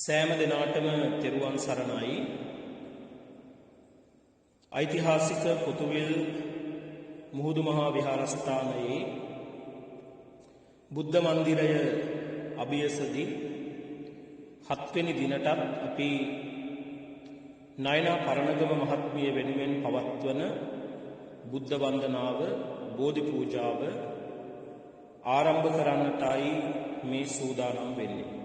සෑම දිනාටම තෙරුවන් සරණයි. ඓතිහාසික පොතුවිල් මුහුදු මහා විහාරස්ථානයේ බුද්ධ මන්දිරය අභියසදී 7 වෙනි දිනටත් අපි නයනා පරණගම මහත්මිය වෙනුවෙන් පවත්වන බුද්ධ වන්දනාව බෝධි පූජාව ආරම්භ කරන්නටයි මේ සූදානම් වෙන්නේ.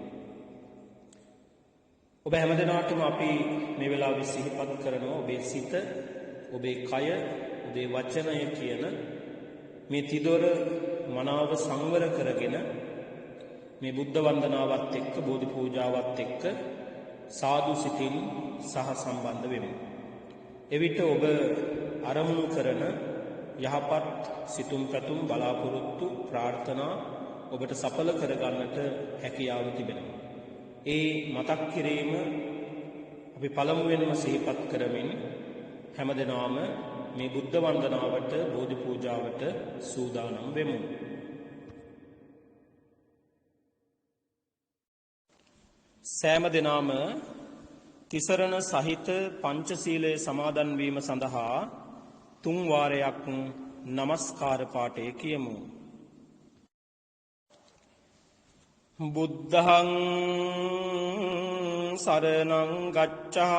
ඔබ හැමදෙනාටම අපි මේ වෙලාවේ සිහිපත් කරනවා ඔබේ සිත, ඔබේ කය, ඔබේ වචනය කියන මේ තිදොර මනාව සංවර කරගෙන මේ බුද්ධ වන්දනාවත් එක්ක බෝධි පූජාවත් එක්ක සාදු සිතින් සහ සම්බන්ධ වෙමු. එවිට ඔබ අරමුණු කරන යහපත් සිතුම් පැතුම් බලාපොරොත්තු ප්‍රාර්ථනා ඔබට සඵල කරගන්නට හැකියාව තිබෙනවා. ඒ මතක් කිරීම අපි පළමුවෙන්ම සිහිපත් කරමින් හැමදෙනාම මේ බුද්ධ වන්දනාවට බෝධි පූජාවට සූදානම් වෙමු. සෑම දෙනාම තිසරණ සහිත පංචශීලය සමාදන් වීම සඳහා 3 වාරයක් නමස්කාර පාඨය කියමු. බුද්ධං සරණං ගච්ඡාමි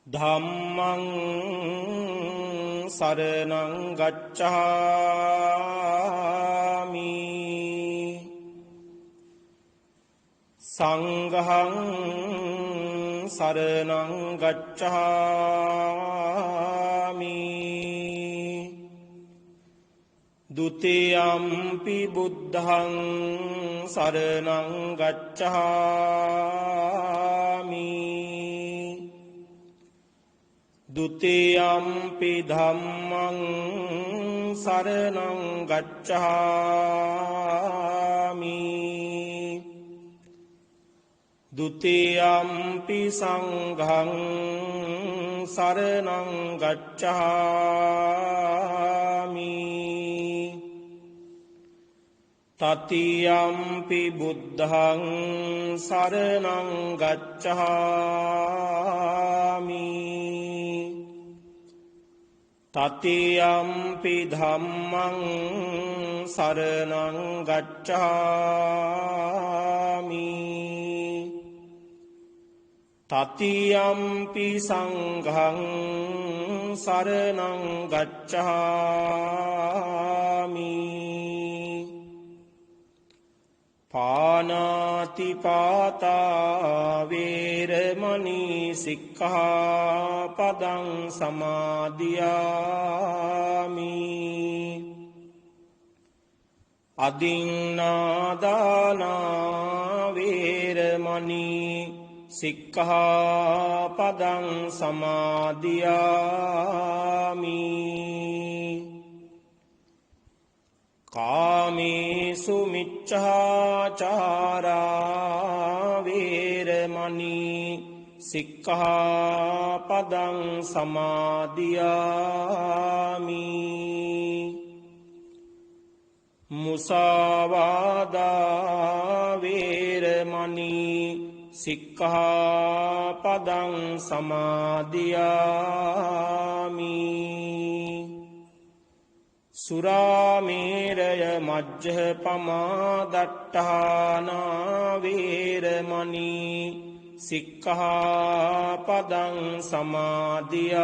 ධම්මං සරණං ගච්ඡාමි සංඝං සරණං ගච්ඡාමි ဒုတိယံ පි බුද්ධං සරණං ගච්ඡාමි ဒုတိယံ පි ධම්මං සරණං ගච්ඡාමි ဒုတိယံ පි සංඝං සරණං ගච්ඡාමි තතියම්පි බුද්ධං සරණං ගච්ඡාමි තතියම්පි ධම්මං සරණං ගච්ඡාමි තතියම්පි සංඝං සරණං ගච්ඡාමි පානාති පාතා වේරමණී සික්ඛාපදං සමාදියාමි අදින්නාදානා වේරමණී සික්ඛාපදං සමාදියාමි කාමේසු මිච්ඡාචාරා වේරමණී සික්ඛාපදං සමාදියාමි මුසාවාදා වේරමණී සික්ඛාපදං සමාදියාමි සුරාමේරය මජ්ජපමා දට්ඨානා වේරමණී සික්ඛාපදං සමාදියාමි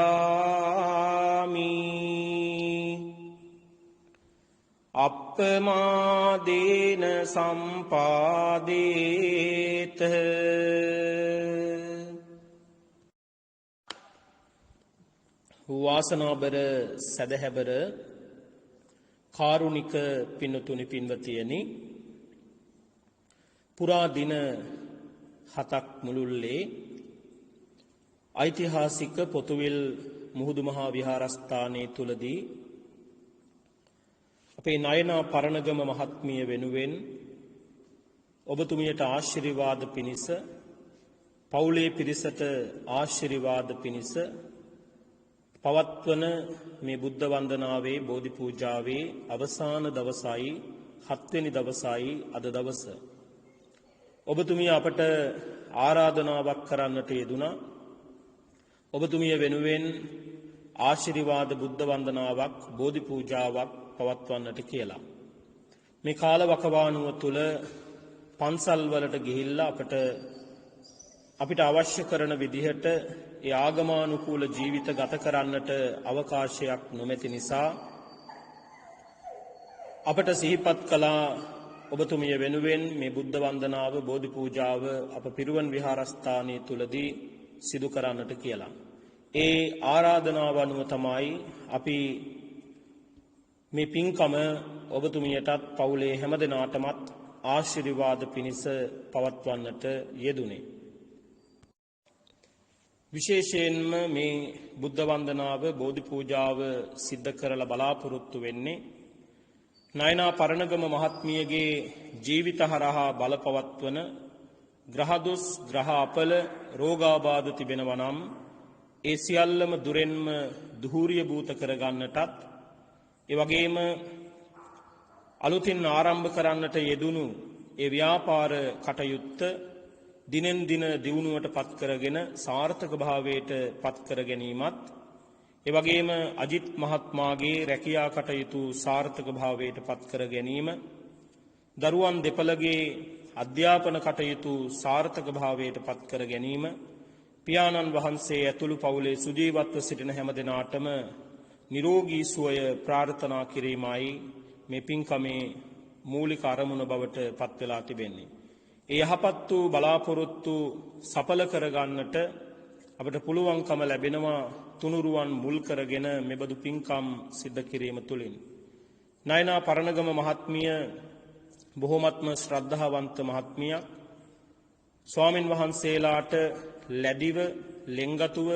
අප්පමාදේන සම්පාදේත වාසනාබර සදහැබර කාරුණික පින්නතුනි පින්වතියනි පුරා දින 7ක් මුළුල්ලේ ඓතිහාසික පොතුවිල් මුහුදු මහා විහාරස්ථානයේ තුලදී අපේ නයනා පරණගම මහත්මිය වෙනුවෙන් ඔබතුමියට ආශිර්වාද පිණිස පවුලේ පිරිසට ආශිර්වාද පිණිස පවත්වන මේ බුද්ධ වන්දනාවේ බෝධි පූජාවේ අවසාන දවසයි 7 වෙනි දවසයි අද දවස. ඔබතුමිය අපට ආරාධනාවක් කරන්නට යෙදුණා. ඔබතුමිය වෙනුවෙන් ආශිර්වාද බුද්ධ වන්දනාවක් බෝධි පූජාවක් පවත්වන්නට කියලා. මේ කාලවකවානුව තුල පන්සල් වලට ගිහිල්ලා අපිට අවශ්‍ය කරන විදිහට ඒ ආගමානුකූල ජීවිත ගත කරන්නට අවකාශයක් නොමැති නිසා අපට සිහිපත් කළා ඔබතුමිය වෙනුවෙන් මේ බුද්ධ වන්දනාව බෝධි පූජාව අප පිරුවන් විහාරස්ථානයේ තුලදී සිදු කරන්නට කියලා. ඒ ආරාධනාව අනුව තමයි අපි මේ පින්කම ඔබතුමියටත් පවුලේ හැමදෙනාටමත් ආශිර්වාද පිණිස පවත්වන්නට යෙදුනේ. විශේෂයෙන්ම මේ බුද්ධ වන්දනාව බෝධි පූජාව සිද්ධ කරලා බලාපොරොත්තු වෙන්නේ නයනා පරණගම මහත්මියගේ ජීවිත හරහා බලපවත්වන ග්‍රහදොස් ග්‍රහ අපල රෝගාබාධ තිබෙනවා නම් ඒ සියල්ලම දුරෙන්ම දුහූරිය භූත කරගන්නටත් ඒ වගේම අලුතින් ආරම්භ කරන්නට යෙදුණු ඒ ව්‍යාපාර කටයුත්ත දිනෙන් දින දියුණුවට පත් කරගෙන සාර්ථක භාවයට පත් කර ගැනීමත් ඒ වගේම අජිත් මහත්මයාගේ රැකියා කටයුතු සාර්ථක භාවයට පත් කර ගැනීම දරුවන් දෙපළගේ අධ්‍යාපන කටයුතු සාර්ථක භාවයට පත් කර ගැනීම පියාණන් වහන්සේ ඇතුළු පවුලේ සුජීවත්ව සිටින හැම දෙනාටම නිරෝගී සුවය ප්‍රාර්ථනා කිරීමයි මේ පින්කමේ මූලික අරමුණ බවට පත් වෙලා තිබෙන්නේ. ඒ යහපත් වූ බලාපොරොත්තු සඵල කරගන්නට අපට පුළුවන්කම ලැබෙනවා තුනුරුවන් මුල් කරගෙන මෙබඳු පින්කම් සිද්ධ කිරීම තුළින්. නයනා පරණගම මහත්මිය බොහොමත්ම ශ්‍රද්ධාවන්ත මහත්මියක්. ස්වාමින් වහන්සේලාට ලැබිව ලෙන්ගතුව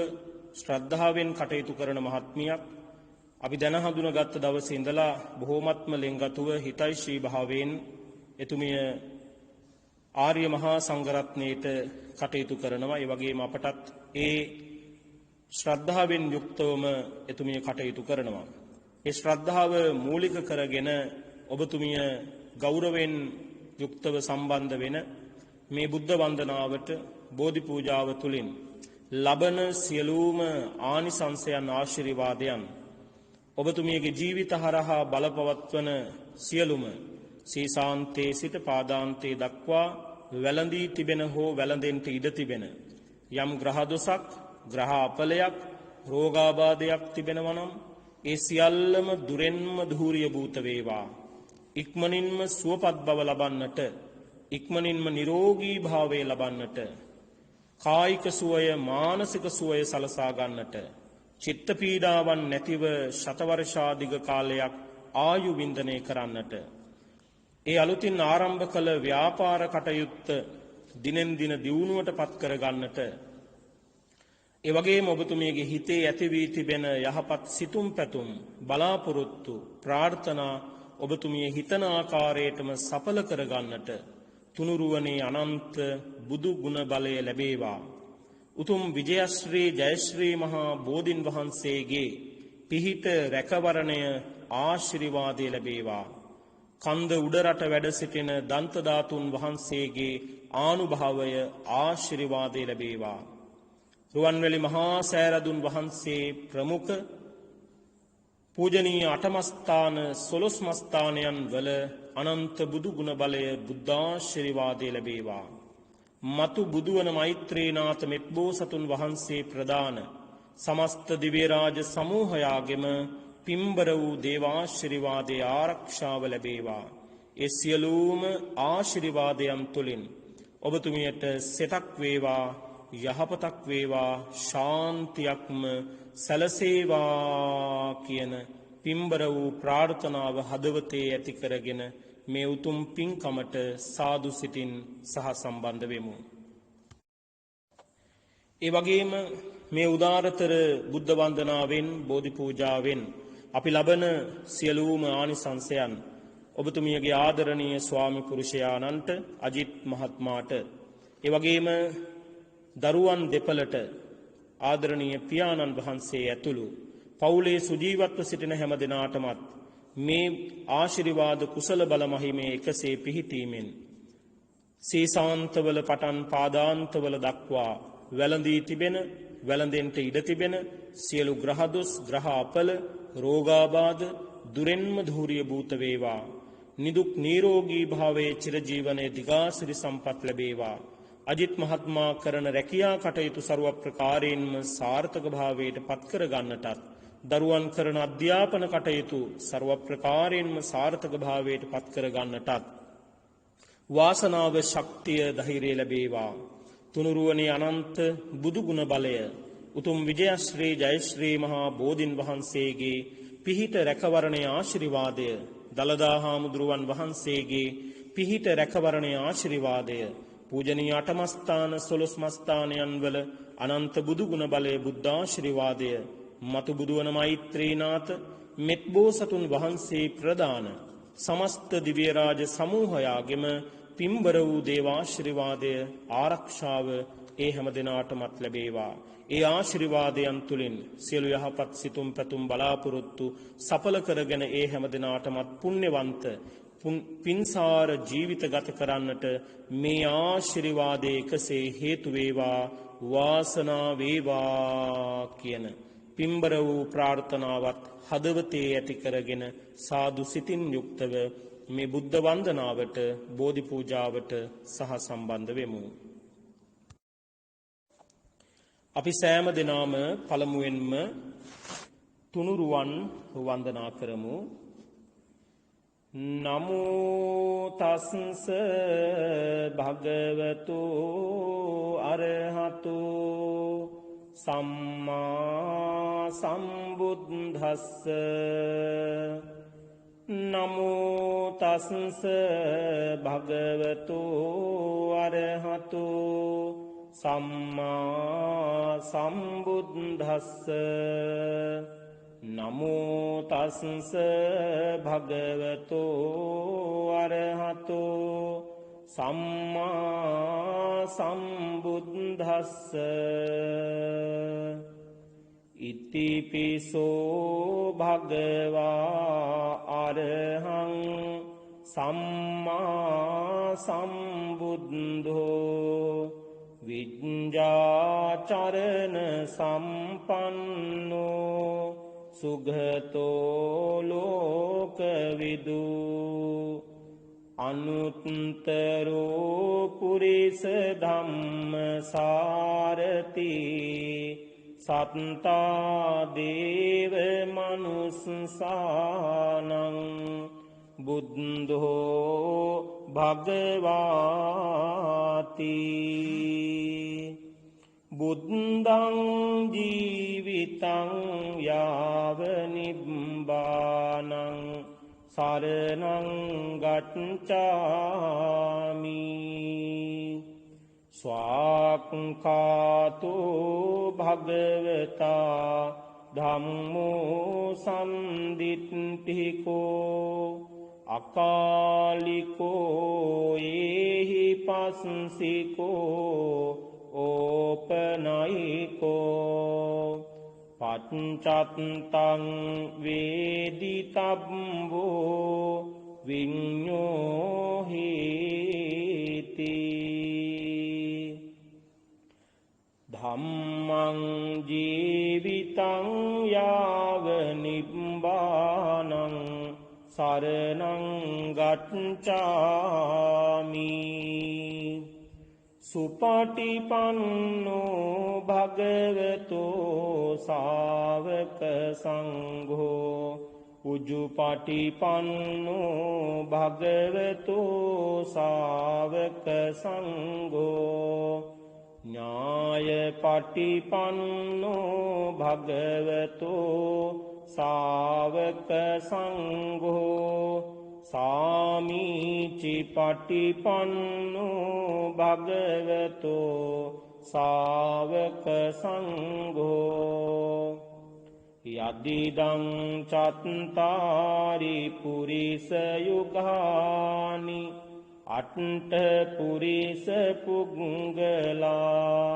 ශ්‍රද්ධාවෙන් කටයුතු කරන මහත්මියක්. අපි දැන හඳුනගත් දවසේ ඉඳලා බොහොමත්ම ලෙන්ගතුව හිතෛෂී භාවයෙන් එතුමිය ආර්ය මහා සංඝරත්නයේට කටයුතු කරනවා. ඒ වගේම අපටත් ඒ ශ්‍රද්ධාවෙන් යුක්තවම එතුමිය කටයුතු කරනවා. ඒ ශ්‍රද්ධාව මූලික කරගෙන ඔබතුමිය ගෞරවයෙන් යුක්තව සම්බන්ධ වෙන මේ බුද්ධ වන්දනාවට බෝධි පූජාව තුළින් ලබන සියලුම ආනිසංසයන් ආශිර්වාදයන් ඔබතුමියගේ ජීවිත හරහා බලපවත්වන සියලුම සීසාන්තයේ සිට පාදාන්තයේ දක්වා වැළඳී තිබෙන හෝ වැළඳෙන්ට ඉඩ තිබෙන යම් ග්‍රහ දොසක් ග්‍රහ අපලයක් රෝගාබාධයක් තිබෙනවා නම් ඒ සියල්ලම දුරෙන්ම ධූරිය භූත වේවා. ඉක්මනින්ම සුවපත් බව ලබන්නට ඉක්මනින්ම නිරෝගී භාවය ලබන්නට කායික සුවය මානසික සුවය සලසා ගන්නට චිත්ත පීඩාවන් නැතිව ශතවර්ෂාධික කාලයක් ආයු වින්දනය කරන්නට ඒ අලුතින් ආරම්භ කළ ව්‍යාපාර කටයුත්ත දිනෙන් දින දියුණුවට පත් කර ගන්නට ඒ වගේම ඔබතුමියගේ හිතේ ඇති වී තිබෙන යහපත් සිතුම් පැතුම් බලාපොරොත්තු ප්‍රාර්ථනා ඔබතුමිය හිතන ආකාරයටම සඵල කර ගන්නට තුනුරුවනේ අනන්ත බුදු ගුණ බලය ලැබේවා. උතුම් විජයශ්‍රී ජයශ්‍රී මහා බෝධින් වහන්සේගේ පිහිට රැකවරණය ආශිර්වාදය ලැබේවා. කන්ද උඩරට වැඩ සිටින දන්ත ධාතුන් වහන්සේගේ ආනුභාවය ආශිර්වාදය ලැබේවා. රුවන්වැලි මහා සෑරදුන් වහන්සේ ප්‍රමුඛ පූජනීය අටමස්ථාන සොළොස්මස්ථානයන් වල අනන්ත බුදු ගුණ බලය බුද්ධාශිර්වාදය ලැබේවා. මතු බුදුවන මෛත්‍රීනාථ මෙත්බෝසතුන් වහන්සේ ප්‍රදාන සමස්ත දිව්‍ය රාජ සමූහයාගෙම පිම්බර වූ දේවාශිර්වාදයේ ආරක්ෂාව ලැබේවා. ඒ සියලුම ආශිර්වාදයන් තුලින් ඔබතුමියට සෙතක් වේවා, යහපතක් වේවා, ශාන්තියක්ම සැලසේවා කියන පිම්බර වූ ප්‍රාර්ථනාව හදවතේ ඇති කරගෙන මේ උතුම් පින්කමට සාදු සිතින් සහ සම්බන්ධ වෙමු. ඒ වගේම මේ උදාරතර බුද්ධ වන්දනාවෙන් බෝධි පූජාවෙන් අපි ලබන සියලුම ආනිසංසයන් ඔබතුමියගේ ආදරණීය ස්වාමි පුරුෂයාණන්ට අජිත් මහත්මයාට ඒ වගේම දරුවන් දෙපළට ආදරණීය පියාණන් වහන්සේ ඇතුළු පවුලේ සුජීවත්ව සිටින හැම දෙනාටමත් මේ ආශිර්වාද කුසල බල මහිමේ එකසේ පිහිටීමෙන් සීසාන්තවල පටන් පාදාන්තවල දක්වා වැළඳී තිබෙන වැළඳෙන්ට ඉඩ තිබෙන සියලු ග්‍රහදොස් ග්‍රහ අපල රෝගාබාධ දුරෙන්ම ධූරිය භූත වේවා. නිදුක් නිරෝගී භාවයේ චිරජීවනයේ දිගාසිරි සම්පත් ලැබේවා. අජිත් මහත්මයා කරන රැකියා කටයුතු ਸਰව ප්‍රකාරයෙන්ම සාර්ථක භාවයට පත් කර ගන්නටත් දරුවන් කරන අධ්‍යාපන කටයුතු ਸਰව ප්‍රකාරයෙන්ම සාර්ථක භාවයට පත් කර ගන්නටත් වාසනාව ශක්තිය ධෛර්යය ලැබේවා. තුනුරුවනේ අනන්ත බුදු ගුණ බලය උතුම් විජයශ්‍රී ජයශ්‍රී මහා බෝධින් වහන්සේගේ පිහිට රැකවරණයේ ආශිර්වාදය දලදා හාමුදුරුවන් වහන්සේගේ පිහිට රැකවරණයේ ආශිර්වාදය පූජනීය අටමස්ථාන සොළොස්මස්ථානයන් වල අනන්ත බුදු ගුණ බලයේ බුද්ධාශිර්වාදය මතු බුදුවන මෛත්‍රීනාථ මෙත්බෝසතුන් වහන්සේ ප්‍රදාන සමස්ත දිව්‍ය රාජ සමූහයාගෙම පින්බර වූ දේවාශිර්වාදය ආරක්ෂාව ඒ හැම දිනාටමත් ලැබේවා. ඒ ආශිර්වාදයන් තුලින් සියලු යහපත් සිතුම් පැතුම් බලාපොරොත්තු සඵල කරගෙන ඒ හැම දිනාටමත් පුණ්‍යවන්ත පින්සාර ජීවිත ගත කරන්නට මේ ආශිර්වාදයේ එකසේ හේතු වේවා වාසනා වේවා කියන පින්බර වූ ප්‍රාර්ථනාවත් හදවතේ ඇති කරගෙන සාදු සිතින් යුක්තව මේ බුද්ධ වන්දනාවට බෝධි පූජාවට සහ සම්බන්ධ වෙමු. අපි සෑම දිනම පළමුවෙන්ම තුනුරුවන් වන්දනා කරමු. නමෝ තස්ස භගවතු අරහතු සම්මා සම්බුද්දස්ස. නමෝ තස්ස භගවතු අරහතු සම්මා සම්බුද්දස්ස. නමෝ තස්ස භගවතු අරහතු සම්මා සම්බුද්දස්ස. ඉතිපිසෝ භගවා අරහං සම්මා සම්බුද්ධෝ විඤ්ඤාචරණ සම්පන්නෝ සුගතෝ ලෝකවිදු. අනුත්තරෝ පුරිස ධම්මසාරති සත්තා දේව මනුස්සානං බුද්ධෝ භගවාති. බුද්ධං ජීවිතං යාව නිබ්බානං සරණං ගච්ඡාමි. ස්වාක්ඛාතෝ භගවතා ධම්මෝ සම්දිත්තිකෝ අකාලිකෝ ඒහි පස්සිකෝ ඕපනයිකෝ පච්චත්තං වේදිතබ්බෝ විඤ්ඤෝ හේති. ධම්මං ජීවිතං යාව නිබ්බානං සරණං ගච්ඡාමි. සුපටිපන්නෝ භගවතෝ ශාවක සංඝෝ උජුපටිපන්නෝ භගවතෝ ශාවක සංඝෝ ඥායපටිපන්නෝ භගවතෝ ශාවක සංඝෝ සාමීචි පටිපන්නෝ භගවතෝ ශාවක සංඝෝ යදිදං චත්තාරි පුරිස යුගානි අට්ඨ පුරිස පුග්ගලා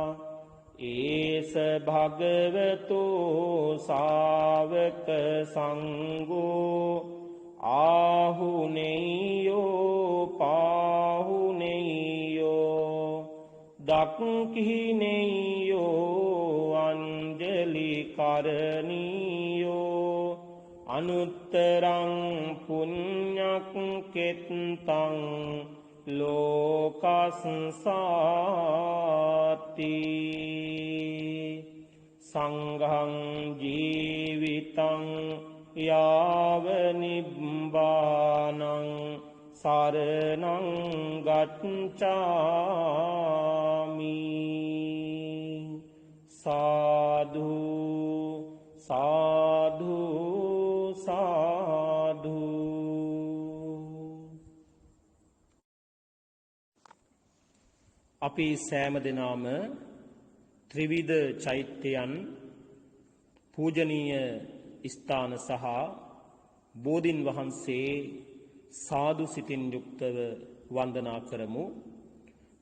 ඒස භගවතෝ සාවක සංඝෝ ආහුනේයෝ පාහුනේයෝ දක්ඛිනේයෝ අංජලි කරණීයෝ අනුත්තරං පුඤ්ඤක් කෙත්තං ලෝකස්සාති සංඝං ජීවිතං යාව නිබ්බානං සරණං ගච්ඡාමි සාදු සාදු සාදු. අපි සෑම දෙනාම ත්‍රිවිධ චෛත්‍යයන් පූජනීය ස්ථාන සහ බෝධින් වහන්සේ සාදු සිතින් යුක්තව වන්දනා කරමු.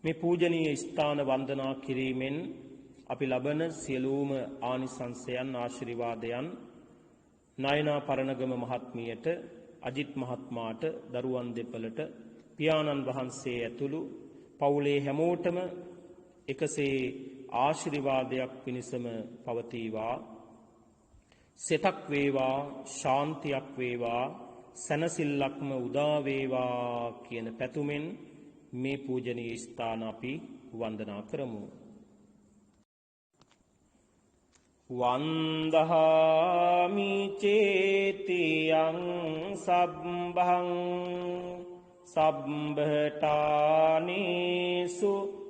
මේ පූජනීය ස්ථාන වන්දනා කිරීමෙන් අපි ලබන සියලුම ආනිසංසයන් ආශිර්වාදයන් නයනා පරණගම මහත්මියට, අජිත් මහත්මයාට, දරුවන් දෙපළට, පියාණන් වහන්සේ ඇතුළු පවුලේ හැමෝටම එකසේ ආශිර්වාදයක් පිණිසම පවතිවා. සෙතක් වේවා, ශාන්තියක් වේවා, සැනසෙල්ලක්ම උදා වේවා කියන පැතුමෙන් මේ පූජනීය ස්ථාන අපි වන්දනා කරමු. වන්දහාමි චේතියං සබ්බං සබ්බඨානේසු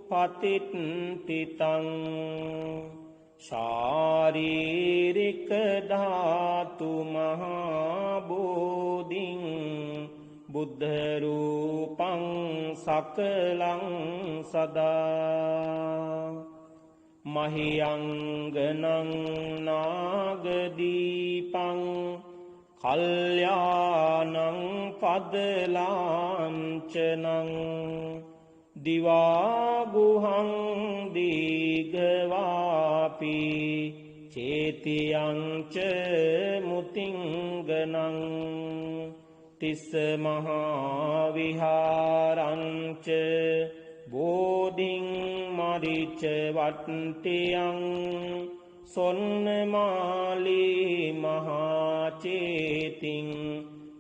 පතිට්ඨිතං ශාරීරික ධාතු මහා බෝධින් බුද්ධ රූපං සකලං සදා මහියංගනං නාගදීපං කල්යාණං පදලාංචනං දිවාගුහං දීඝවාපි චේතියං ච මුතිංගනං තිස්ස මහා විහාරං ච බෝධින් මරිච වට්ටියං සොන්නමාලී මහා චේතිං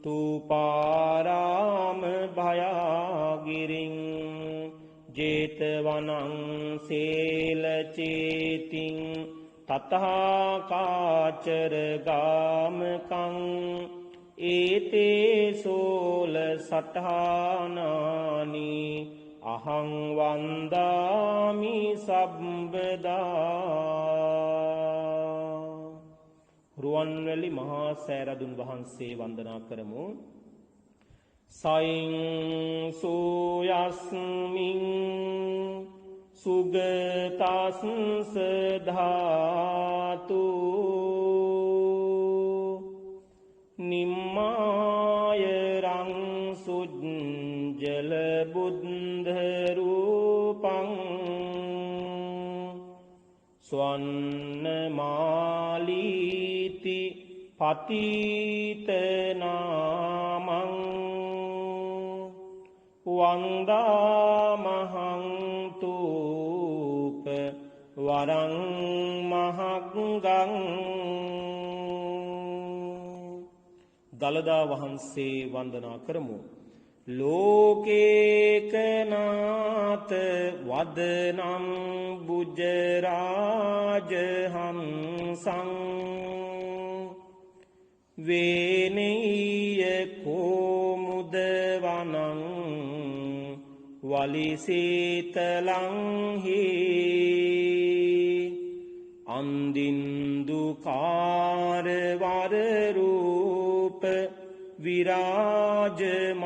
තූපාරාම භයාගිරින් ජේතවනං සේලචේතිං තතහාකාචර ගාමකං ඒතේ සෝල සටහානානි අහං වන්දාමි සබ්බදා. රුවන්වැලි මහා සෑරදුන් වහන්සේ වන්දනා කරමු. සයින් සූයස්මින් සුගතස්ස ධාතු නිම්මාය රං සුජ්ජල බුද්ධ රූපං ස්වන්නමාලීති පතිතනාමං වන්දාමහං තූප වරං මහග්ගං. දළදා වහන්සේ වන්දනා කරමු. ලෝකේකනාත වදනම් බුජරාජහංසං වේනෙය්‍ය කෝමුදවනං වලිසීතලංහි අන්දින්දුකාරවරරූප විරාජමානං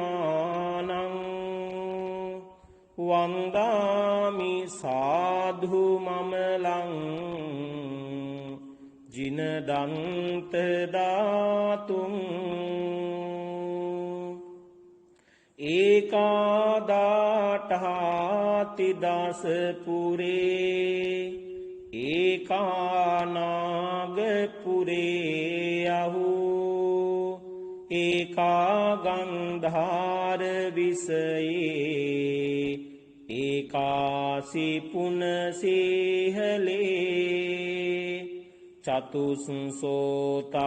වන්දාමි සාධු මමලං ජිනදන්ත ධාතුං ඒකාදාඨාති දස පුරේ ඒකානාගපුරේ අහෝ ඒකාගන්ධාර විසයේ ඒකාසි පුනසේහලේ චතුසුසෝතා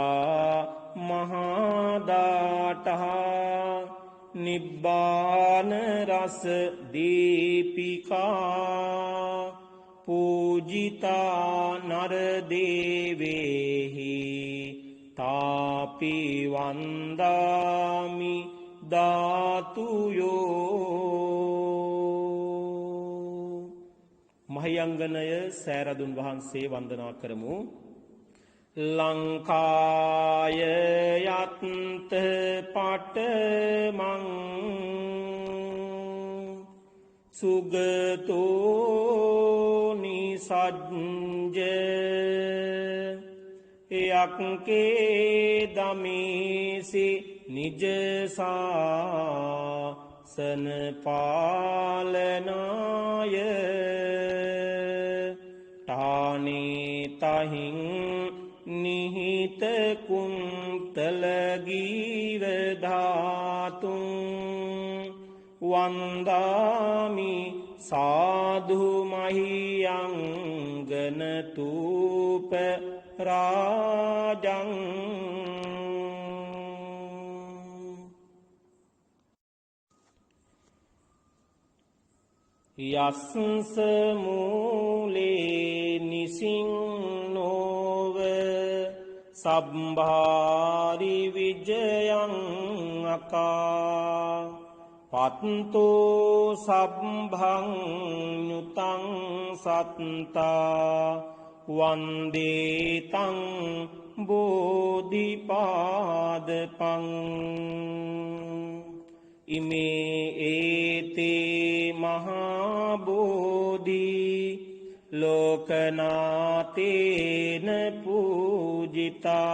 මහදාටහා නිබ්බාන රස දීපිකා පූජිතා නරදේවේහි තාපි වන්දාමි ධාතුයෝ. මහියංගනය සෑරදුන් වහන්සේ වන්දනා කරමු. ලංකාය යත්ත පටමං සුගතෝ නිසජ්ජ යක්කේ දමේසි නිජසාසන පාලනාය ඨානේ තහින් නිහිත කුන්තලගීව ධාතුන් වන්දාමි සාධු මහියංගන තූප රාජං. යස්සස මූලේ නිසින්නෝව සබ්භාරි විජයං අකා පත්තෝ සබ්භං ඤුතං සත්තා වන්දේතං බෝධිපාදපං. ඉමේ ඒතේ මහා බෝධි ලෝකනාතේන පූජිතා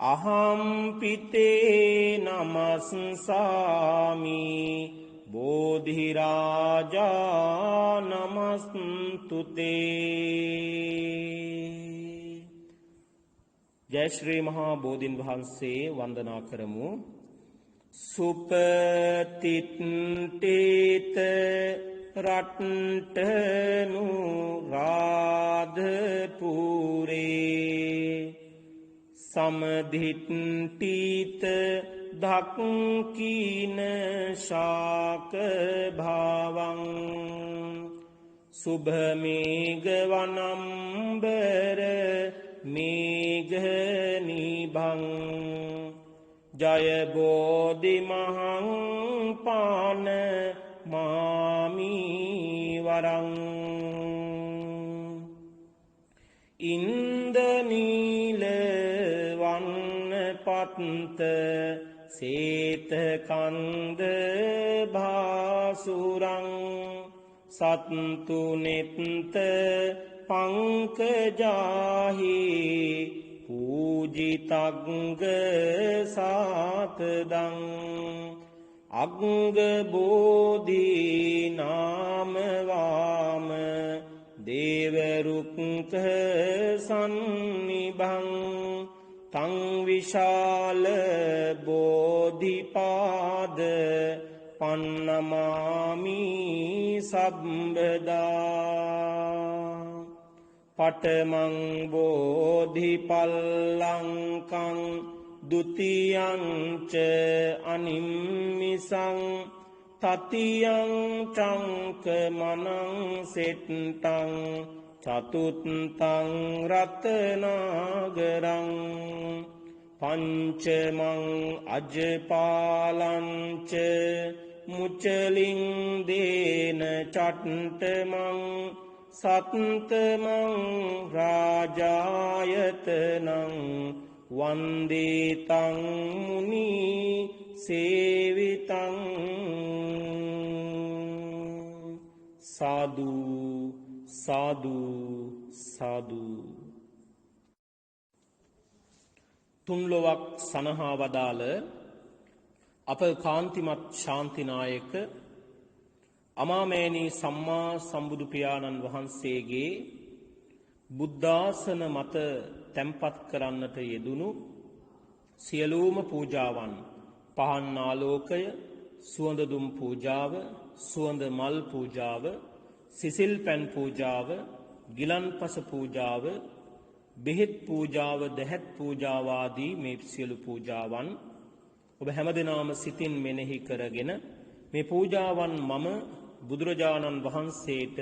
අහම්පිතේ නමස්සාමි බෝධිරාජා නමස්තුතේ. ජය ශ්‍රී මහා බෝධීන් වහන්සේ වන්දනා කරමු. සුපතිට්ඨේත රට්ටනු රාධපුරේ සමධිට්ඨීත ධක්කීන ශාක භාවං සුභමේඝ වනම්බර මේඝ නිභං ජය බෝධි මහං පාන මාමි වරං. ඉන්දනීල වන්න පත්ත සේත කන්ද භාසුරං සත්තු නෙත්ත පංකජාහි පූජිතග්ග සාතදං අග්ග බෝධි නාමවාම දේවරුක්ක සන්නිභං තං විශාල බෝධිපාද පන්නමාමි සබ්බදා. පඨමං බෝධිපල්ලංකං ဒုတိယံ ච අනිම්මිසං තතියං චංකමනං සෙට්ටං චතුත්තං රතනාගරං පංචමං අජපාලං ච මුචලින් දේන චට්ටමං සත්තමං රාජායතනං වන්දේතං මුනි සේවිතං. සාදු සාදු සාදු. තුන්ලොවක් සනහා වදාළ අප කාන්තිමත් ශාන්තිනායක අමාමෑණී සම්මා සම්බුදු පියාණන් වහන්සේගේ බුද්ධාසන මත තැන්පත් කරන්නට යෙදුණු සියලුම පූජාවන් පහන් ආලෝකය, සුවඳ දුම් පූජාව, සුවඳ මල් පූජාව, සිසිල් පැන් පූජාව, ගිලන්පස පූජාව, බෙහෙත් පූජාව, දැහැත් පූජාව ආදී මේ සියලු පූජාවන් ඔබ හැමදෙනාම සිතින් මෙනෙහි කරගෙන මේ පූජාවන් මම බුදුරජාණන් වහන්සේට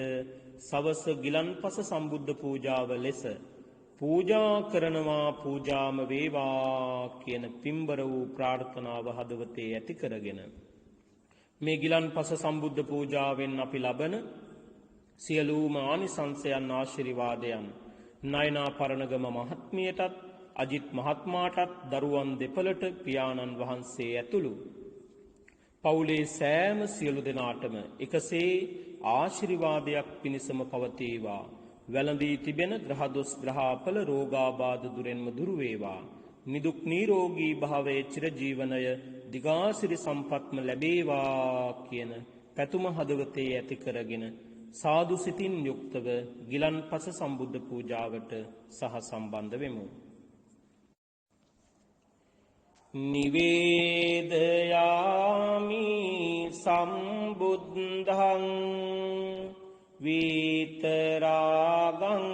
සවස ගිලන්පස සම්බුද්ධ පූජාව ලෙස පූජා කරනවා, පූජාම වේවා කියන පින්බර වූ ප්‍රාර්ථනාව හදවතේ ඇති කරගෙන මේ ගිලන්පස සම්බුද්ධ පූජාවෙන් අපි ලබන සියලුම ආනිසංසයන් ආශිර්වාදයන් නයනා පරණගම මහත්මියටත් අජිත් මහත්මාටත් දරුවන් දෙපළට පියාණන් වහන්සේ ඇතුළු පවුලේ සෑම සියලු දෙනාටම එකසේ ආශිර්වාදයක් පිණිසම පවතිවා. වැළඳී තිබෙන ග්‍රහදොස් ග්‍රහාපල රෝගාබාධ දුරෙන්ම දුරු වේවා. නිදුක් නිරෝගී භාවයේ චිරජීවනය දිගාසිරි සම්පත්ම ලැබේවා කියන පැතුම හදවතේ ඇති කරගෙන සාදු සිතින් යුක්තව ගිලන්පස සම්බුද්ධ පූජාවට සහ සම්බන්ධ වෙමු. නිවේදයාමි සම්බුද්ධං විතරාගං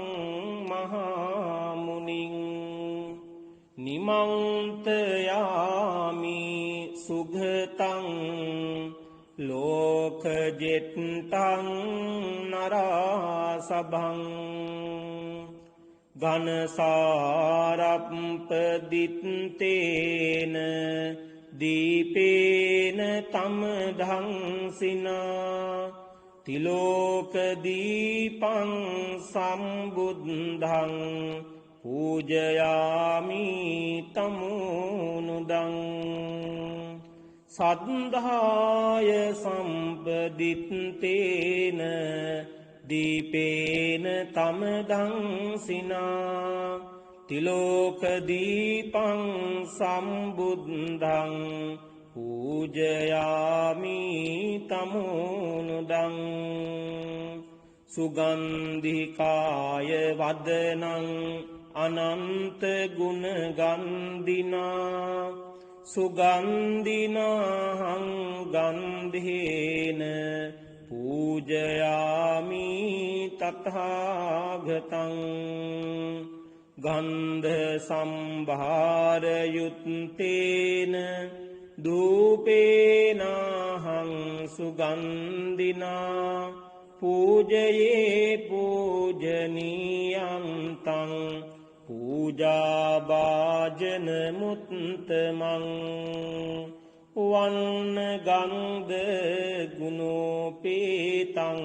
මහාමුනිං නිමන්තයාමි සුගතං ලෝකජෙත්තං නරාසභං ඝනසාරප්පදිත්තේන දීපේන තමදංසිනා තිලෝකදීපං සම්බුද්ධං පූජයාමි තමුනුදං සද්ධාය සම්පදිත්තේන දීපේන තමදංසිනා තිලෝකදීපං සම්බුද්ධං පූජයාමි තමුනුදං සුගන්ධිකාය වදනං අනන්ත ගුණ ගන්ධිනා සුගන්ධිනාහං ගන්ධේන පූජයාමි තථාගතං ගන්ධ සම්භාර යුත්තේන දූපේනාහං සුගන්ධිනා පූජයේ පූජනීයං තං පූජාභාජන මුත්තමං වන්න ගන්ධ ගුණෝපේතං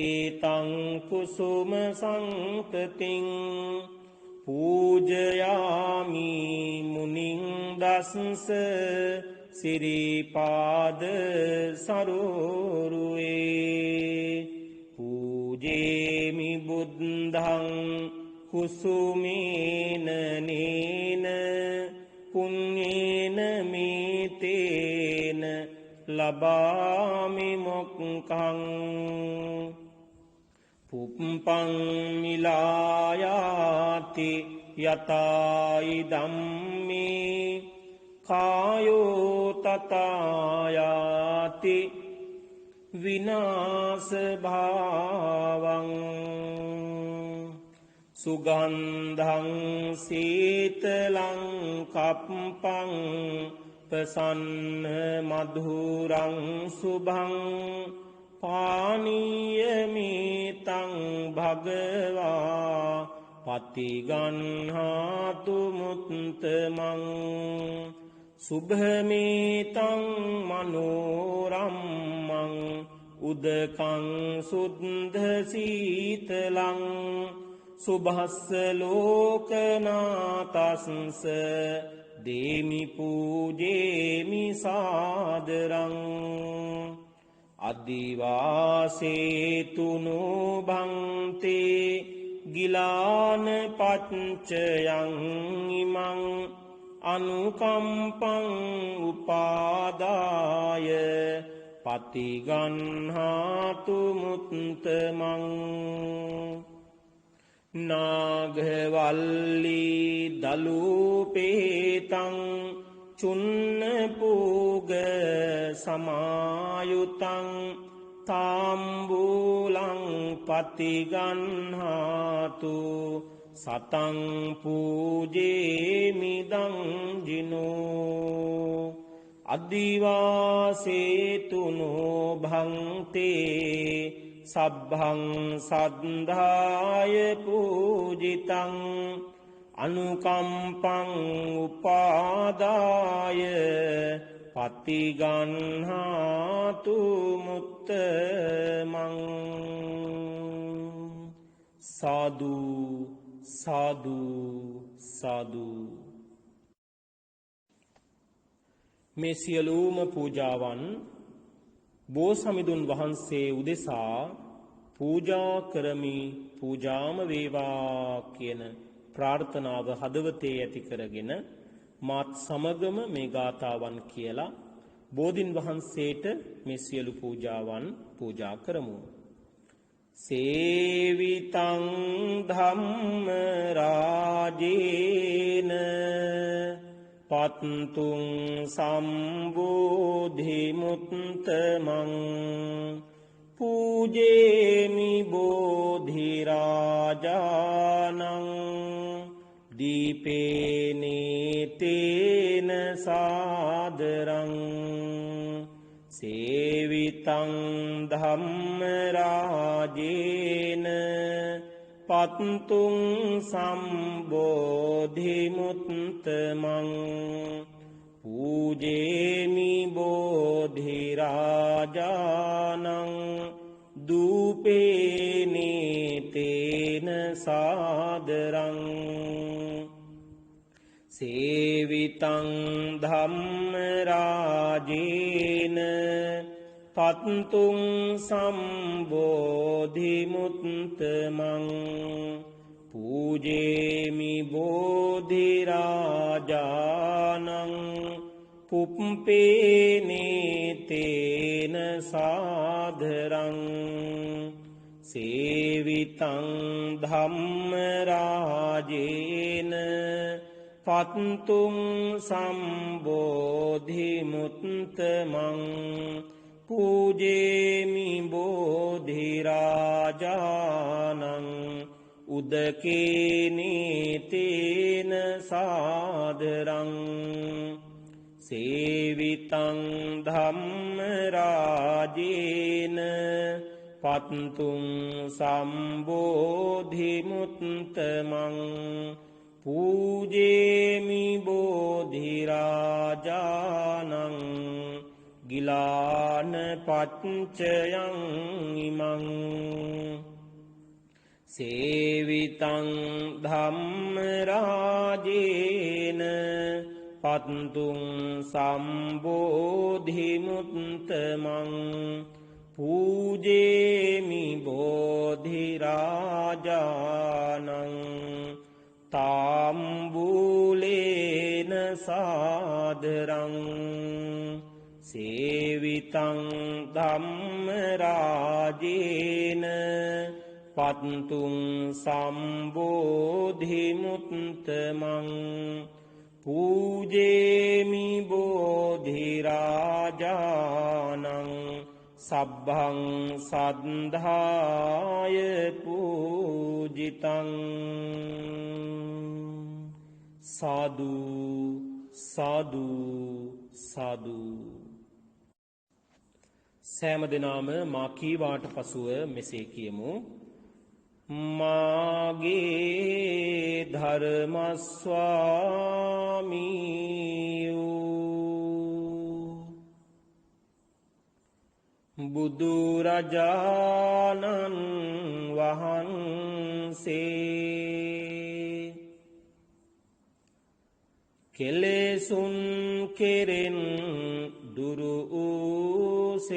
ඒතං කුසුම සංකතින් පූජයාමි මුනිං දස්ස සිරිපාද සරෝරුවේ පූජේමි බුද්ධං කුසුමේන නේන පුඤ්ඤේන මේතේන ලබාමි මොක්ඛං පුප්පං මිලායාති යතයි ධම්මේ කායෝ තතායාති විනාශ භාවං සුගන්ධං සීතලං කප්පං පසන්න මధుරං සුභං පානීයමේතං භගවා පතිගන්හාතු මුත්තමං සුභමේතං මනෝරම්මං උදකං සුද්ධ සීතලං සුභස්ස ලෝකනාතස්ස දේමි පූජේමි සාදරං අදිවාසේතුනු භන්තේ ගිලාන පච්චයං ඉමං අනුකම්පං උපාදාය පතිගන්හාතු මුත්තමං නාගවල්ලි දලූපේතං චුන්න පූග සමායුතං තාම්බූලං පතිගන්හාතු සතං පූජේමිදං ජිනෝ අදිවාසේතුනෝ භන්තේ සබ්භං සද්ධාය පූජිතං අනුකම්පං උපාදාය පතිගන්හාතු මුත්තමං සාදු සාදු සාදු. මේ සියලුම පූජාවන් බෝසමිඳුන් වහන්සේ උදෙසා පූජා කරමි පූජාම වේවා කියන ප්‍රාර්ථනාව හදවතේ ඇති කරගෙන මාත් සමගම මේ ගාථාවන් කියලා බෝධින් වහන්සේට මේ සියලු පූජාවන් පූජා කරමු. සේවිතං ධම්ම රාජේන පත්තුං සම්බෝධි මුත්තමං පූජේමි බෝධි රාජානං දීපේනේතේන සාදරං සේවිතං ධම්ම රාජේන පත්තුං සම්බෝධි මුත්තමං පූජේමි බෝධි රාජානං දූපේනේතේන සාදරං සේවිතං ධම්ම රාජේන පත්තුං සම්බෝධි මුත්තමං පූජේමි බෝධි රාජානං පුප්පේනේතේන සාදරං සේවිතං ධම්ම රාජේන පත්තුං සම්බෝධි මුත්තමං පූජේමි බෝධි රාජානං උදකේනේතේන සාදරං සේවිතං ධම්ම රාජේන පත්තුං සම්බෝධි මුත්තමං පූජේමි බෝධි රාජානං ගිලාන පච්චයං ඉමං සේවිතං ධම්ම රාජේන පත්තුං සම්බෝධි මුත්තමං පූජේමි බෝධි රාජානං තාම්බූලේන සාදරං සේවිතං ධම්ම රාජේන පත්තුං සම්බෝධි මුත්තමං පූජේමි බෝධි රාජානං සබ්භං සද්ධාය පූජිතං සාදු සාදු සාදු. සෑම දිනම මා කීවාට පසුව මෙසේ කියමු. මාගේ ධර්මස්වාමීයෝ බුදුරජාණන් වහන්සේ කෙලෙසුන් කෙරෙන් දුරු වූසේක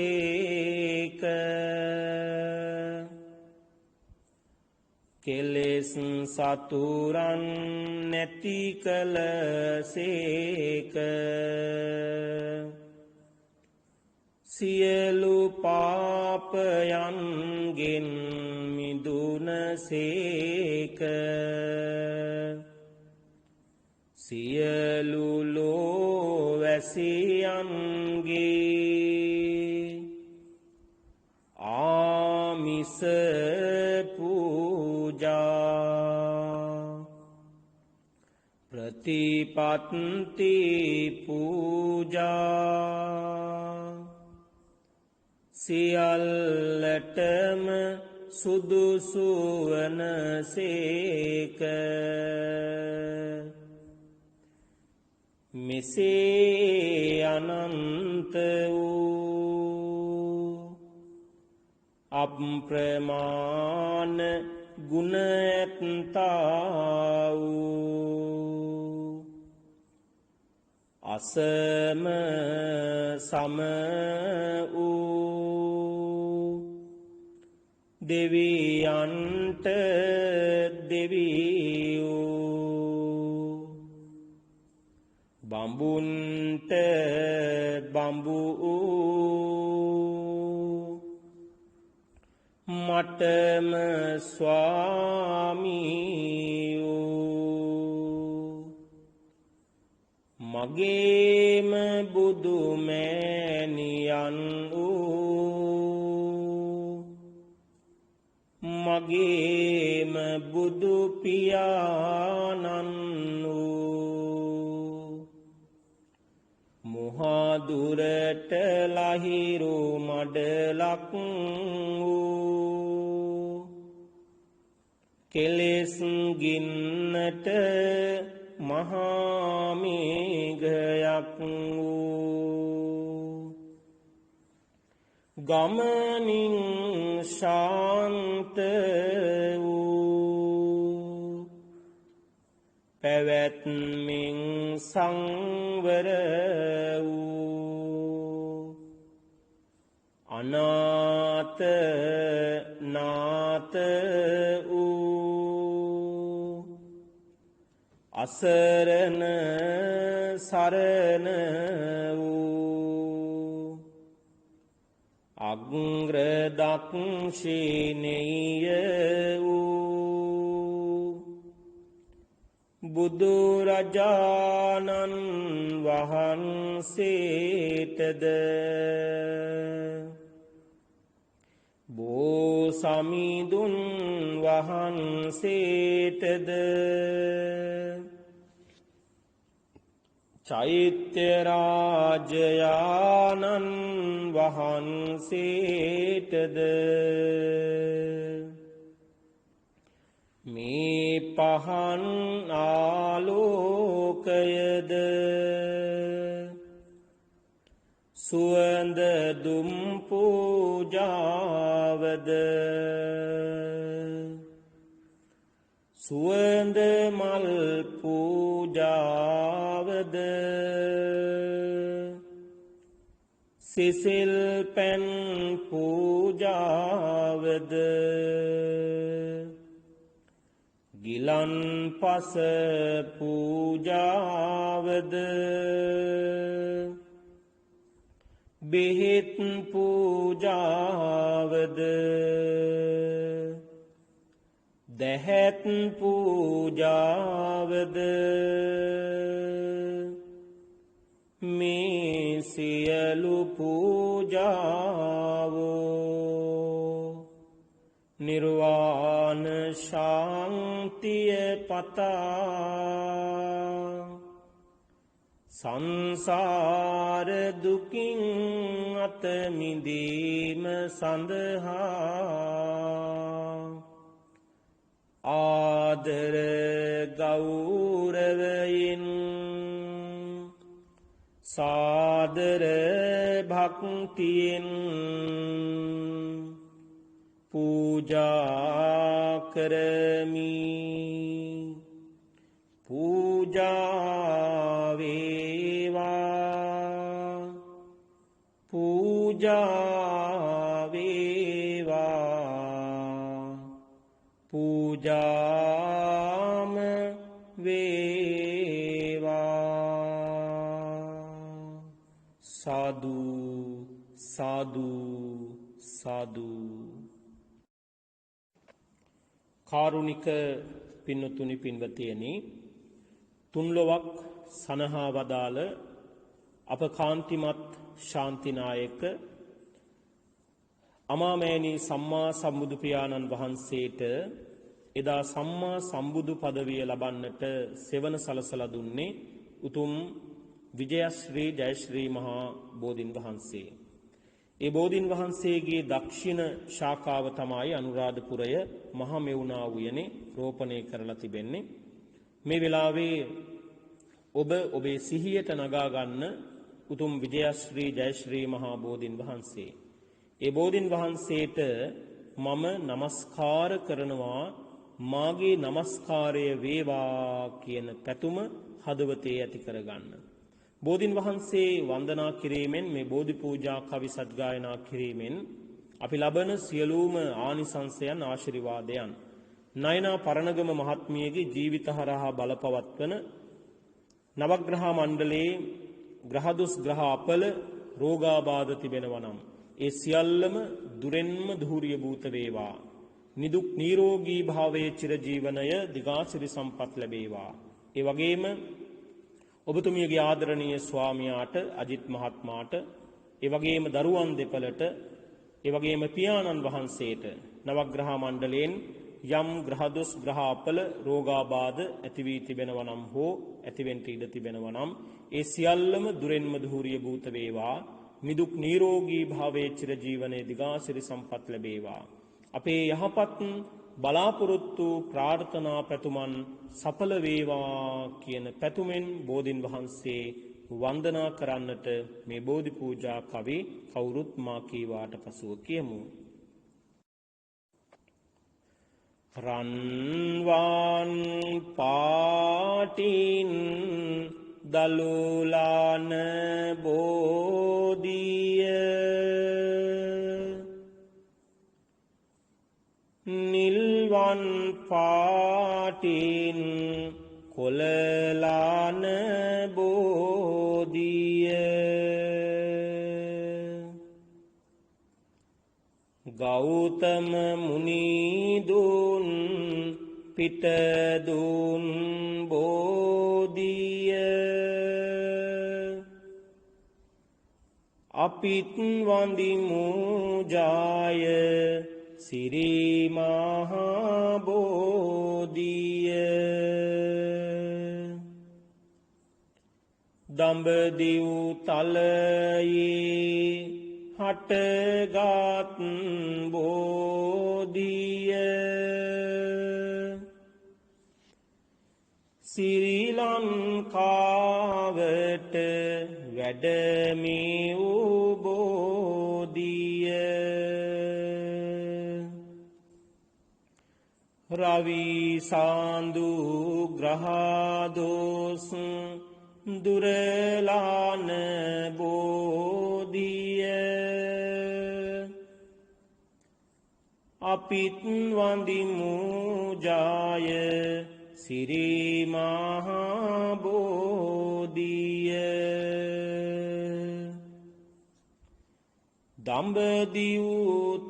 කෙලෙස් සතුරන් නැති කලසේක සියලු පාපයන්ගෙන් මිදුන සේක සියලු ලෝවැසියන්ගේ ආමිස පූජා ප්‍රතිපත්ති පූජා සියල්ලටම සුදුසු වන සේක මෙසේ අනන්ත වූ අප්‍රමාණ ගුණ ඇත්තා වූ අසම සම වූ දෙවියන්ට දෙවියෝ බඹුන්ට බඹු මටම ස්වාමීයෝ මගේම බුදුමෑණියන් වූ මගේම බුදු පියාණන් වූ මුහදුරට ලහිරු මඩලක් වූ කෙලෙස් ගින්නට මහා මේඝයක් වූ ගමනින් ශාන්ත වූ පැවැත්මින් සංවර වූ අනාත නාත වූ අසරණ සරණ වූ අග්‍රදක්ෂිණීය වූ බුදුරජාණන් වහන්සේටද බෝසමිඳුන් වහන්සේටද චෛත්‍ය රාජයාණන් වහන්සේටද මේ පහන් ආලෝකයද සුවඳ දුම් පූජාවද සුවඳ මල් පූජාවද සිසිල් පැන් පූජාවද ගිලන්පස පූජාවද බෙහෙත් පූජාවද දැහැත් පූජාවද මේ සියලු පූජාවෝ නිර්වාණ ශාන්තිය පතා සංසාර දුකින් අත මිදීම සඳහා ආදර ගෞරවයෙන් සාදර භක්තියෙන් පූජා කරමි පූජා වේවා පූජා වේවා පූජාම වේවා සාදු සාදු සාදු කාරුණික පින්නතුනි පින්වතියනි, තුන්ලොවක් සනහා වදාළ අප කාන්තිමත් ශාන්තිනායක අමාමෑණී සම්මා සම්බුදු පියාණන් වහන්සේට එදා සම්මා සම්බුදු පදවිය ලබන්නට සෙවන සලසලා දුන්නේ උතුම් විජයශ්‍රී ජයශ්‍රී මහා බෝධින් වහන්සේ. ඒ බෝධින් වහන්සේගේ දක්ෂිණ ශාඛාව තමයි අනුරාධපුරය මහමෙවුනා උයනේ රෝපණය කරලා තිබෙන්නේ. මේ වෙලාවේ ඔබ ඔබේ සිහියට නගා ගන්න උතුම් විජයශ්‍රී ජයශ්‍රී මහා බෝධින් වහන්සේ. ඒ බෝධින් වහන්සේට මම নমස්කාර කරනවා, මාගේ নমස්කාරය වේවා කියන පැතුම හදවතේ ඇති කරගන්න. බෝධින් වහන්සේ වන්දනා කිරීමෙන්, මේ බෝධි පූජා කවි සත්ගායනා කිරීමෙන් අපි ලබන සියලුම ආනිසංසයන් ආශිර්වාදයන් නයනා පරණගම මහත්මියගේ ජීවිත හරහා බලපවත්වන නවග්‍රහ මණ්ඩලයේ ග්‍රහදොස් ග්‍රහ අපල රෝගාබාධ තිබෙනවා නම් ඒ සියල්ලම දුරෙන්ම ධූරිය භූත වේවා. නිදුක් නිරෝගී භාවයේ චිරජීවනය දිගාසිරි සම්පත් ලැබේවා. ඒ වගේම ඔබතුමියගේ ආදරණීය ස්වාමියාට, අජිත් මහත්මයාට, ඒ වගේම දරුවන් දෙපළට, ඒ වගේම පියාණන් වහන්සේට නවග්‍රහ මණ්ඩලයෙන් යම් ග්‍රහදොස් ග්‍රහ අපල රෝගාබාධ ඇති වී තිබෙනවා නම් හෝ ඇතිවෙන්න ඉඩ තිබෙනවා නම් ඒ සියල්ලම දුරෙන්ම ධූරිය භූත වේවා. නිදුක් නිරෝගී භාවයේ චිරජීවනයේ දිගාසිරි සම්පත් ලැබේවා. අපේ යහපත් බලාපොරොත්තු ප්‍රාර්ථනා පැතුමන් සඵල වේවා කියන පැතුමෙන් බෝධින් වහන්සේ වන්දනා කරන්නට මේ බෝධි පූජා කවි කවුරුත් මා කීවාට පසුව කියමු. රන්වන් පාටින් දලුලාන බෝධිය නිල්වන් පාටින් කොළලාන බෝධිය ගෞතම මුනිදුන් පිටදුන් බෝධිය අපිත් වඳිමු ජාය සිරි මහා බෝධිය දඹදිව් තලයේ හටගත් බෝධිය ශ්‍රී ලංකාවට වැඩමි වූ බෝධිය රවි සාන්දු ග්‍රහදොස් දුරලාන බෝධිය අපිත් වඳිමු ජාය සිරි මහා බෝධිය දඹදිව්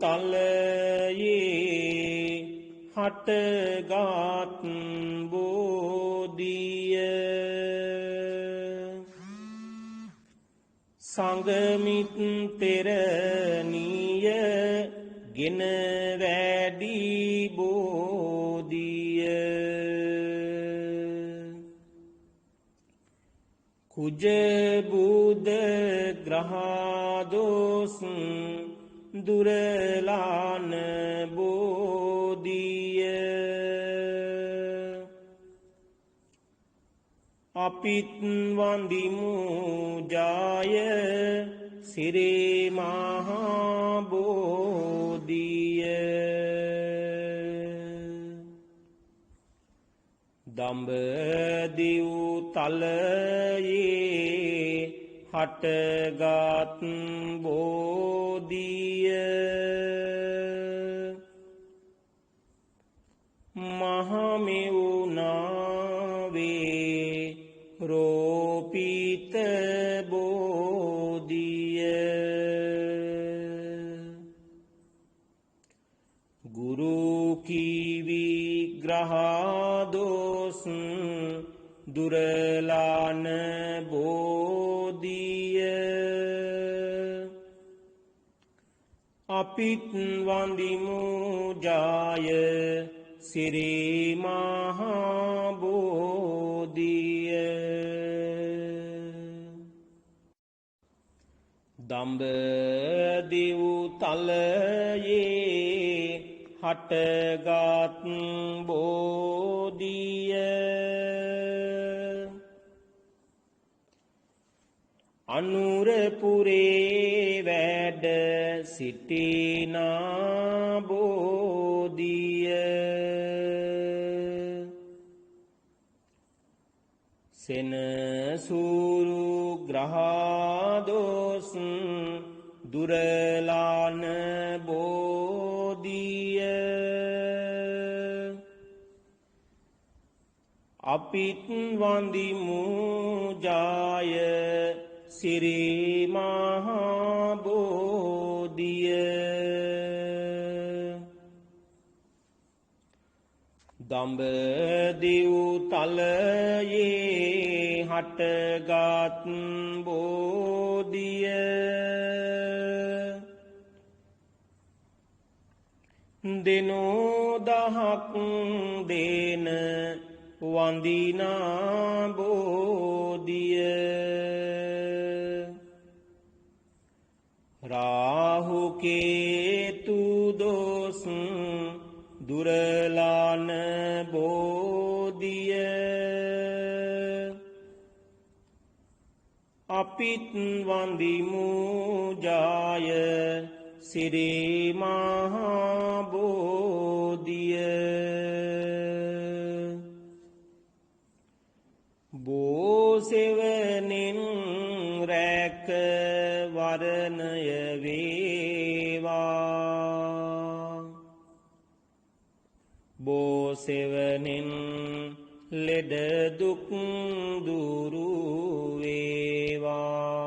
තලයේ හටගත් බෝධිය සංගමිත් තෙරණිය ගෙන වැඩි බෝධිය කුජ බුද ග්‍රහදොස් දුරලාන බෝධිය අපිත් වඳිමු ජාය සිරි මහා බෝධිය දඹදිව් තලයේ හටගත් බෝධිය මහමෙවුනාවේ රෝපිත බෝධිය ගුරු කීවි ග්‍රහදෝස් දුරලාන බෝධිය අපිත් වඳිමු ජාය සිරි මහා බෝධිය දඹදිව් තලයේ හටගත් බෝධිය අනුරපුරේ වැඩ සිටිනා බෝධිය සෙනසුරු ග්‍රහදෝස් දුරලාන බෝධිය අපිත් වඳිමු ජාය සිරි මහා බෝධිය දඹදිව් තලයේ හටගත් බෝධිය දෙනෝදහක් දේන වඳිනා බෝධිය රාහුකේතු දෝස් දුරලාන බෝධිය අපිත් වඳිමු ජාය සිරි මහා බෝධිය බෝසෙවණින් රැක වරණය වේවා බෝසෙවණින් ලෙඩ දුක් දුරු වේවා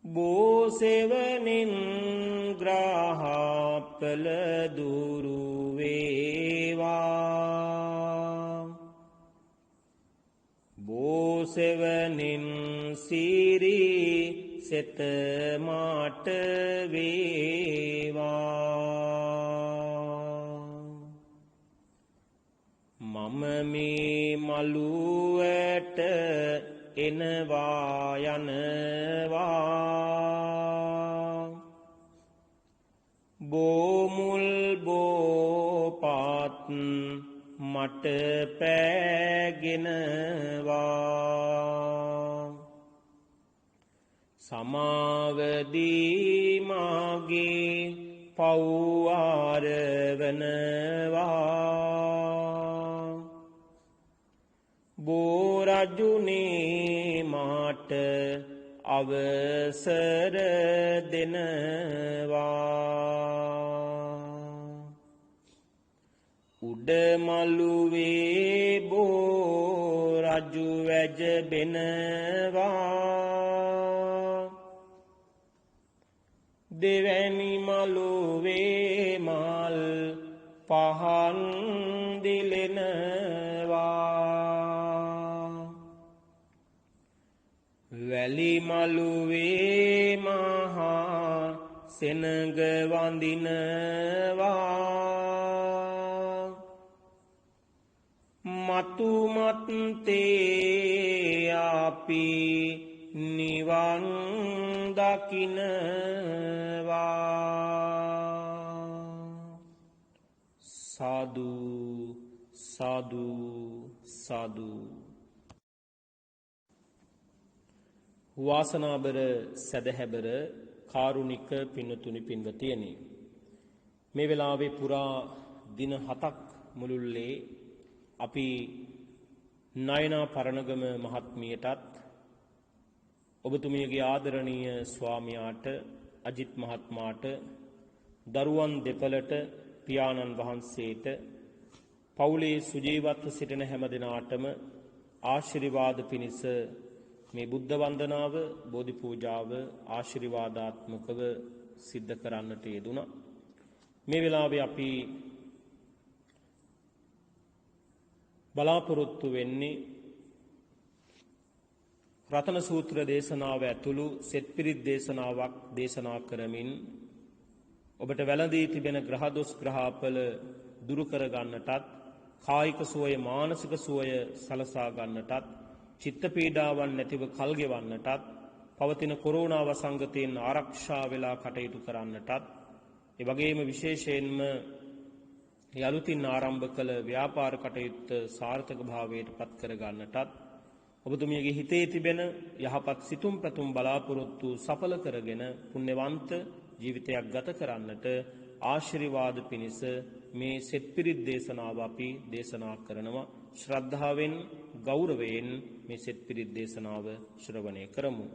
බෝසෙවණින් ග්‍රහපල දුරු වේවා බෝසෙවණින් සිරි සෙත මාට වේවා මම මේ මළුවට එනවා යනවා බෝමුල් බෝපත් මට පෑගෙනවා සමාවදී මාගේ පව්වාරවනවා බෝරජුනේ මාට අවසර දෙනවා උඩමළුවේ බෝරජු වැජබෙනවා දෙවැනි මළුවේ මල් පහන් දිලෙනවා වැලි මළුවේ මහා සෙනඟ වඳිනවා මතුමත්තේ අපි නිවන් දකිනවා සාදු සාදු සාදු වාසනාබර සදහැබර කාරුණික පින්නතුනි පින්වතියනි මේ වෙලාවේ පුරා දින 7ක් මුළුල්ලේ අපි නයනා පරණගම මහත්මියටත් ඔබතුමියගේ ආදරණීය ස්වාමියාට අජිත් මහත්මයාට දරුවන් දෙපළට පියාණන් වහන්සේට පවුලේ සුජීවත්ව සිටින හැම දෙනාටම ආශිර්වාද පිණිස මේ බුද්ධ වන්දනාව බෝධි පූජාව ආශිර්වාදාත්මකව සිද්ධ කරන්නට යෙදුණා. මේ වෙලාවේ අපි බලාපොරොත්තු වෙන්නේ රතන සූත්‍ර දේශනාව ඇතුළු සෙත් පිරිත් දේශනාවක් දේශනා කරමින් ඔබට වැළඳී තිබෙන ග්‍රහ දොස් ග්‍රහාපල දුරු කර ගන්නටත් කායික සුවය මානසික සුවය සලසා ගන්නටත් චිත්ත පීඩාවන් නැතිව කල් ගෙවන්නටත් පවතින කොරෝනා වසංගතයෙන් ආරක්ෂා වෙලා කටයුතු කරන්නටත් ඒ වගේම විශේෂයෙන්ම යලුතින් ආරම්භ කළ ව්‍යාපාර කටයුත්ත සාර්ථක භාවයට පත් කර ගන්නටත් ඔබතුමියගේ හිතේ තිබෙන යහපත් සිතුම් පැතුම් බලාපොරොත්තු සඵල කරගෙන පුණ්‍යවන්ත ජීවිතයක් ගත කරන්නට ආශිර්වාද පිණිස මේ සෙත් පිරිත් දේශනාව අපි දේශනා කරනවා. ශ්‍රද්ධාවෙන් ගෞරවයෙන් මේ සෙත් පිරිත් දේශනාව ශ්‍රවණය කරමු.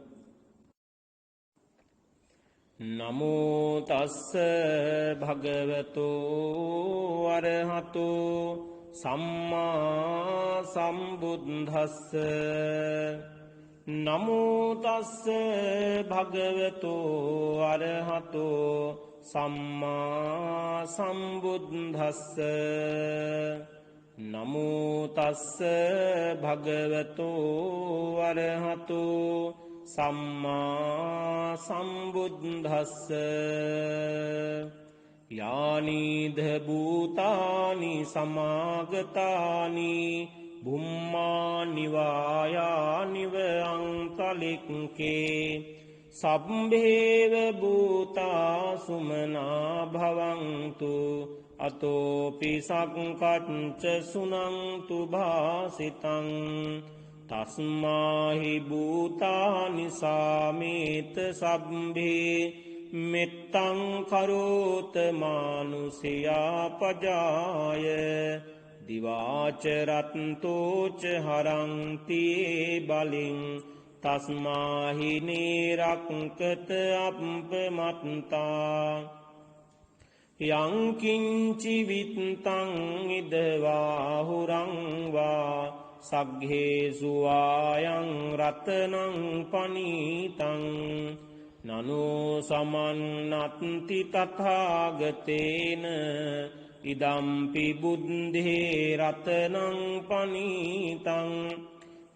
නමෝ තස්ස භගවතෝ අරහතෝ සම්මා සම්බුද්දස්ස. නමෝ තස්ස භගවතෝ අරහතෝ සම්මා සම්බුද්දස්ස. නමෝ තස්ස භගවතෝ අරහතෝ සම්මා සම්බුද්දස්ස. යානිධ භූතානි සමාගතානි බුම්මා නිවායානිව අංකලික්කේ සබ්බේව භූතා සුමනා භවන්තු අතෝපි සක්කච්ච සුනන්තු භාසිතං තස්මාහි භූතානි සාමේත සබ්බේ මෙත්තං කරෝත මානුසයා පජාය දිවාච රත්තෝච හරන්තියේ බලෙන් තස්මාහි නේරක්කත අප්පමත්තා යංකින්චි විත්තං ඉදවාහුරංවා සග්ගේසු ආයං රතනං පනීතං නනෝ සමන්නත්ති තථාගතේන ඉදම්පි බුද්ධේ රතනං පනීතං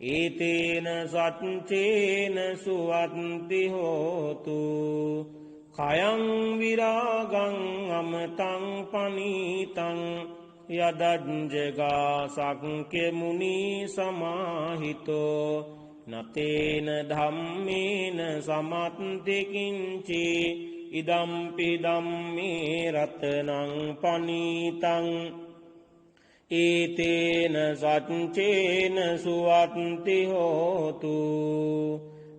ඒතේන සච්චේන සුවත්ති හෝතු කයං විරාගං අමතං පනීතං යදජ්ජගා සක්ඛ්‍ය මුනි සමාහිතෝ නතේන ධම්මේන සමත්ති කිංචි ඉදම්පි ධම්මේ රතනං පනීතං ඒතේන සච්චේන සුවත්ති හෝතු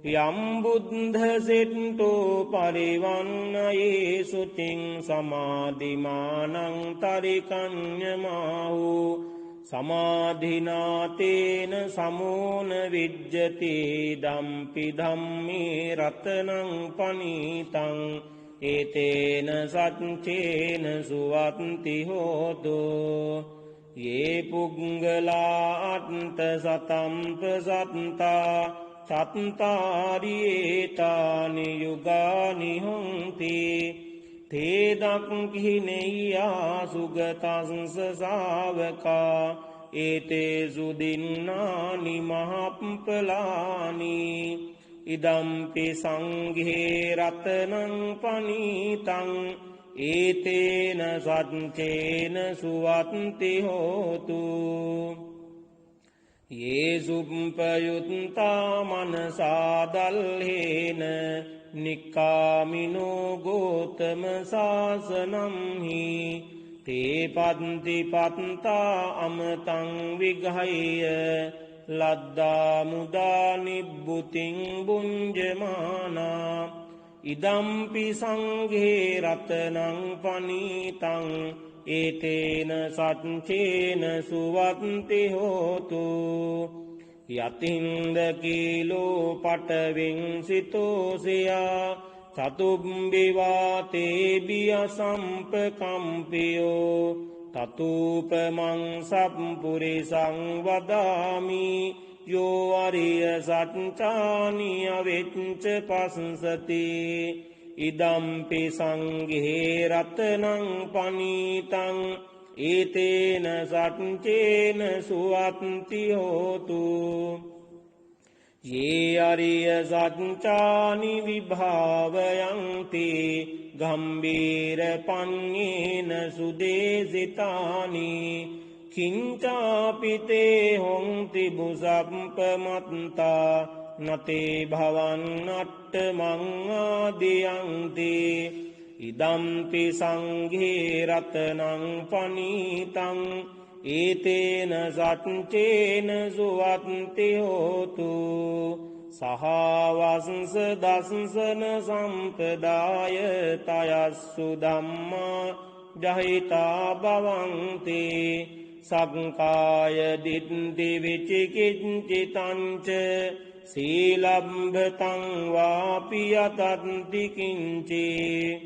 යම් බුද්ධ සෙට්ටෝ පරිවන්නයේ සුතින් සමාධිමානං තරිකඤ්ඤමාහු සමාධිනාතේන සමෝන විජ්ජති දම්පි ධම්මේ රතනං පනීතං ඒතේන සච්චේන සුවත්ති හෝතු යේ පුග්ගලා අත්ත සතම්ප සත්තා චත්තාරියේතානි යුගානි හොන්ති තේ දක්ඛිනෙය්‍යා සුගතස්ස ශාවකා ඒතේසු දින්නානි මහප්පලානි ඉදම්පි සංඝේ රතනං පනීතං ඒතේන සච්චේන සුවත්ති හෝතු යේසුප්පයුත්තා මනසාදල්හේන නික්කාමිනෝ ගෝතම සාසනම්හි තේ පත්ති පත්තා අමතං විගහය ලද්දා මුදා නිබ්බුතින් බුඤ්ජමානා ඉදම්පි සංඝේ රතනං පනීතං ඒතේන සච්චේන සුවත්ති හෝතු යතින්ද කීලෝ පටවින් සිතෝසියා චතුම්බිවාතේ බිය සම්පකම්පියෝ තතූපමං සම්පුරිසං වදාමි යෝ අරිය සච්චානි අවෙච්ච පස්සති ඉදම්පි සංඝේ රතනං පනීතං ඒතේන සච්චේන සුවත්ති හෝතු යේ අරිය සච්චානි විභාවයන්ති ගම්බීර පඤ්ඤේන සුදේසිතානි කිංචාපිතේ හොන්ති බුසප්පමත්තා නතේ භවන්නට්ට මං ආදියන්ති ඉදම්පි සංඝේ රතනං පනීතං ඒතේන සච්චේන සුවත්ති හෝතු සහවස්ස දස්සන සම්පදාය තයස්සු ධම්මා ජහිතා භවන්ති සක්කාය දිට්ඨි විචිකිච්ඡිතංච සීලබ්බතං වාපි යතන්ති කිංචේ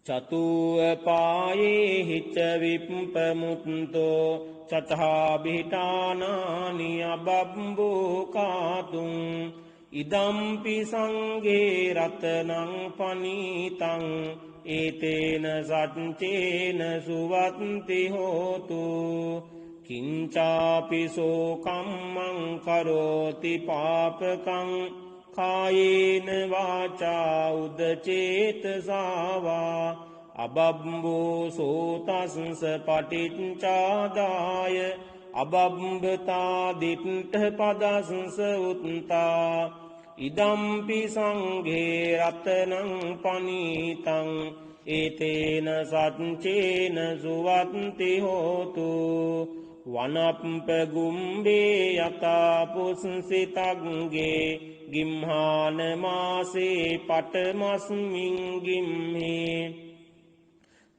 චතුපායේ හිච විප්පමුත්තෝ චතහා බිඨානානි අබබ්බෝ කාතුං ඉදම්පි සංඝේ රතනං පනීතං ඒතේන සච්චේන සුවත්ති හෝතු කිංචාපිසෝ කම්මං කරෝති පාපකං කායේන වාචා උදචේතසාවා අබබ්බෝ සෝතස්ස පටිච්චාදාය අබබ්බතා දිට්ඨ පදස්ස උත්තා ඉදම්පි සංඝේ රතනං පනීතං ඒතේන සච්චේන සුවත්ති හෝතු වනප්පගුම්බේ යතා පුස්සිතග්ගේ ගිම්හාන මාසේ පටමස්මින් ගිම්හේ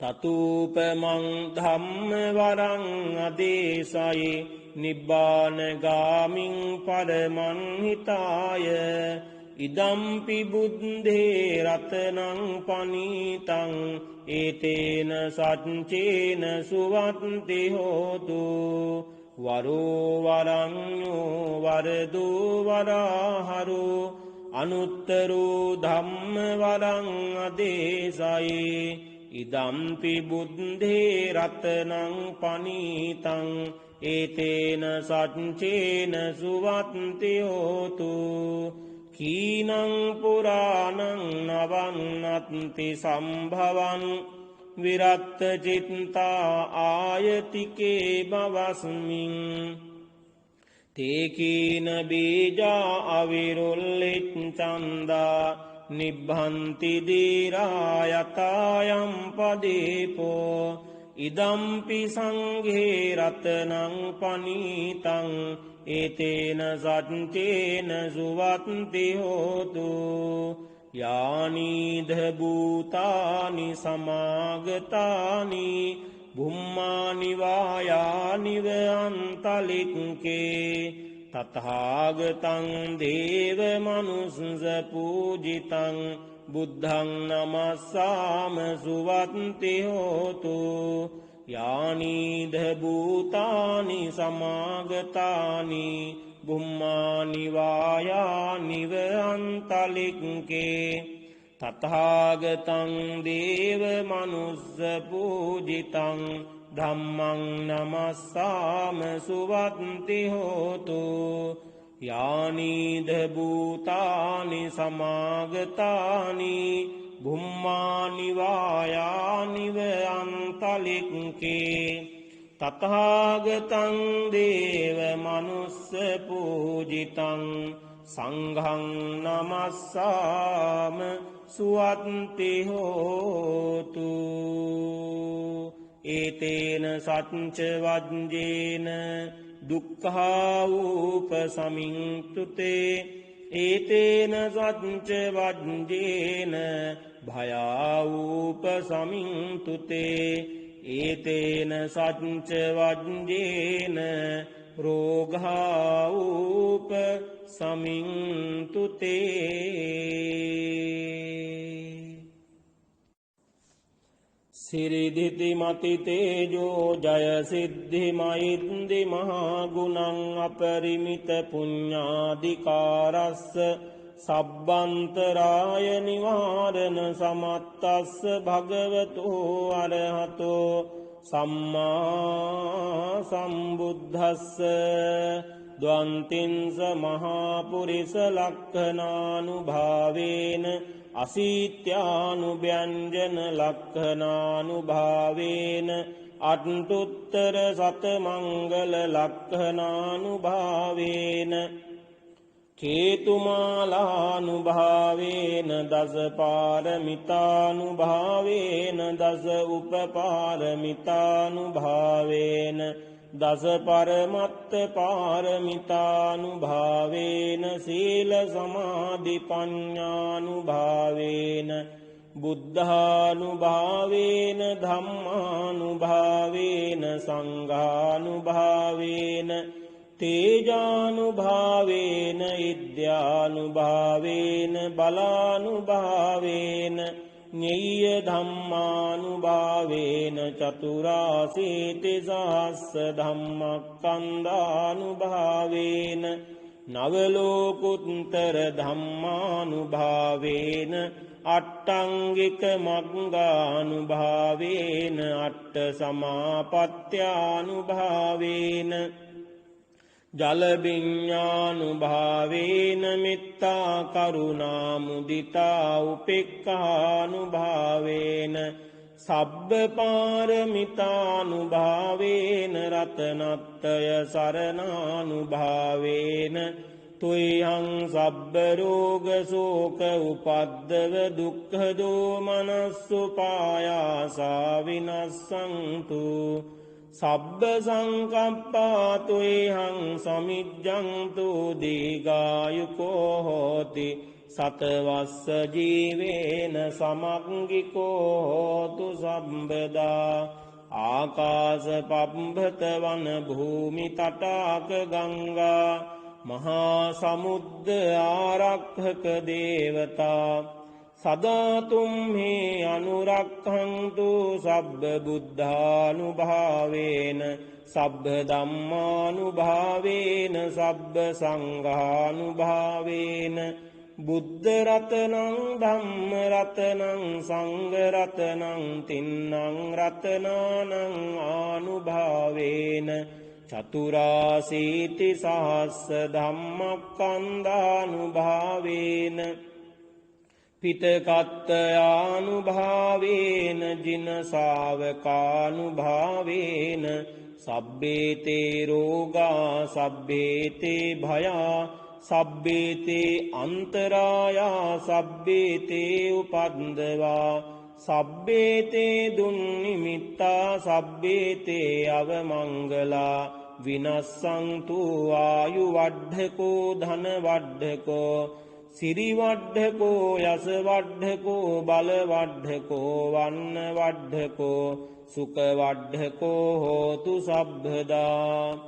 තතූපමං ධම්ම වරං අදේශයි නිබ්බානගාමින් පරමං හිතාය ඉදම්පි බුද්ධේ රතනං පනීතං ඒතේන සච්චේන සුවත්ති හෝතු වරෝ වරඤ්ඤෝ වරදෝ වරහරෝ අනුත්තරෝ ධම්ම වරං අදේශයි ඉදම්පි බුද්ධේ රතනං පනීතං ඒතේන සච්චේන සුවත්ති හෝතු කීනං පුරාණං නවන්නත්ති සම්භවං විරත්ත චිත්තා ආයතිකේ බවස්මින් තේකීන බීජා අවිරුල්ලිච්ඡන්දා නිබ්බන්ති දීරා යතායම් පදීපෝ ඉදම්පි සංඝේ රතනං පනීතං ඒතේන සච්චේන සුවත්ති හෝතු යානීධ භූතානි සමාගතානි බුම්මානි වායානිව අන්තලික්කේ තථාගතං දේව මනුස්ස පූජිතං බුද්ධං නමස්සාම සුවත්ති හෝතු යානීධ භූතානි සමාගතානි බුම්මානි වායානිව අන්තලික්කේ තථාගතං දේව මනුස්ස පූජිතං ධම්මං නමස්සාම සුවත්ති හෝතු යානීධ භූතානි සමාගතානි බුම්මානි වායානිව අන්තලික්කේ තථාගතං දේව මනුස්ස පූජිතං සංඝං නමස්සාම සුවත්ති හෝතු ඒතේන සච්ච වජ්ජේන දුක්ඛා උපසමින්තුතේ ඒතේන සච්ච වජ්ජේන භයා උපසමින්තුතේ ඒතේන සච්ච වජ්ජේන රෝගා උපසමින්තුතේ සිරිදිති මති තේජෝ ජය සිද්ධි මෛත්‍රි මහා ගුණං අපරිමිත පුඤ්ඤාධිකාරස්ස සබ්බන්තරාය නිවාරණ සමත්තස්ස භගවතෝ අරහතෝ සම්මා සම්බුද්දස්ස ද්වන්තින්ස මහාපුරිස ලක්ඛනානුභාවේන අසීත්‍යානුභ්‍යංජන ලක්ඛනානුභාවේන අට්ඨුත්තර සතමංගල ලක්ඛනානුභාවේන චේතුමාලානුභාවේන දස පාරමිතානුභාවේන දස උපපාරමිතානුභාවේන දස පරමත්ත පාරමිතානුභාවේන සීල සමාධි පඤ්ඤානුභාවේන බුද්ධානුභාවේන ධම්මානුභාවේන සංඝානුභාවේන තේජානුභාවේන ඉද්‍යානුභාවේන බලානුභාවේන ඤෙය්‍ය ධම්මානුභාවේන චතුරාසීති සහස්ස ධම්මස්කන්ධානුභාවේන නවලෝකුත්තර ධම්මානුභාවේන අට්ඨංගික මග්ගානුභාවේන අට්ඨ සමාපත්ත්‍යානුභාවේන ජල විඤ්ඤානුභාවේන මිත්තා කරුණා මුදිතා උපේක්ඛානුභාවේන සබ්බ පාරමිතානුභාවේන රතනත්‍රය සරණානුභාවේන තුයං සබ්බ රෝග ශෝක උපද්දව දුක්ඛ දෝමනස්සුපායාසා විනස්සන්තු සබ්බ සංකප්පා තුයං සමිජ්ජන්තු දීඝායුකෝ හෝති සතවස්ස ජීවේන සමග්ගිකෝ හෝතු සම්බදා ආකාශ පබ්බත වන භූමි තටාක ගංගා මහා සමුද්ද ආරක්ඛක දේවතා සදාතුම්හි අනුරක්ඛන්තු සබ්බ බුද්ධානුභාවේන සබ්බ ධම්මානුභාවේන සබ්බ සංඝානුභාවේන බුද්ධ රතනං ධම්ම රතනං සංඝ රතනං තින්නං රතනානං ආනුභාවේන චතුරාසීති සහස්ස ධම්මස්කන්ධානුභාවේන පිතකත්තයානුභාවේන ජින ශාවකානුභාවේන සබ්බේතේ රෝගා සබ්බේතේ භයා සබ්බේතේ අන්තරායා සබ්බේතේ උපද්දවා සබ්බේතේ දුන්නිමිත්තා සබ්බේතේ අවමංගලා විනස්සන්තු ආයු වඩ්ඩකෝ ධන වඩ්ඩකෝ සිරි වඩ්ඩකෝ යස වඩ්ඩකෝ බල වඩ්ඩකෝ වන්න වඩ්ඩකෝ සුඛ වඩ්ඩකෝ හෝතු සබ්බදා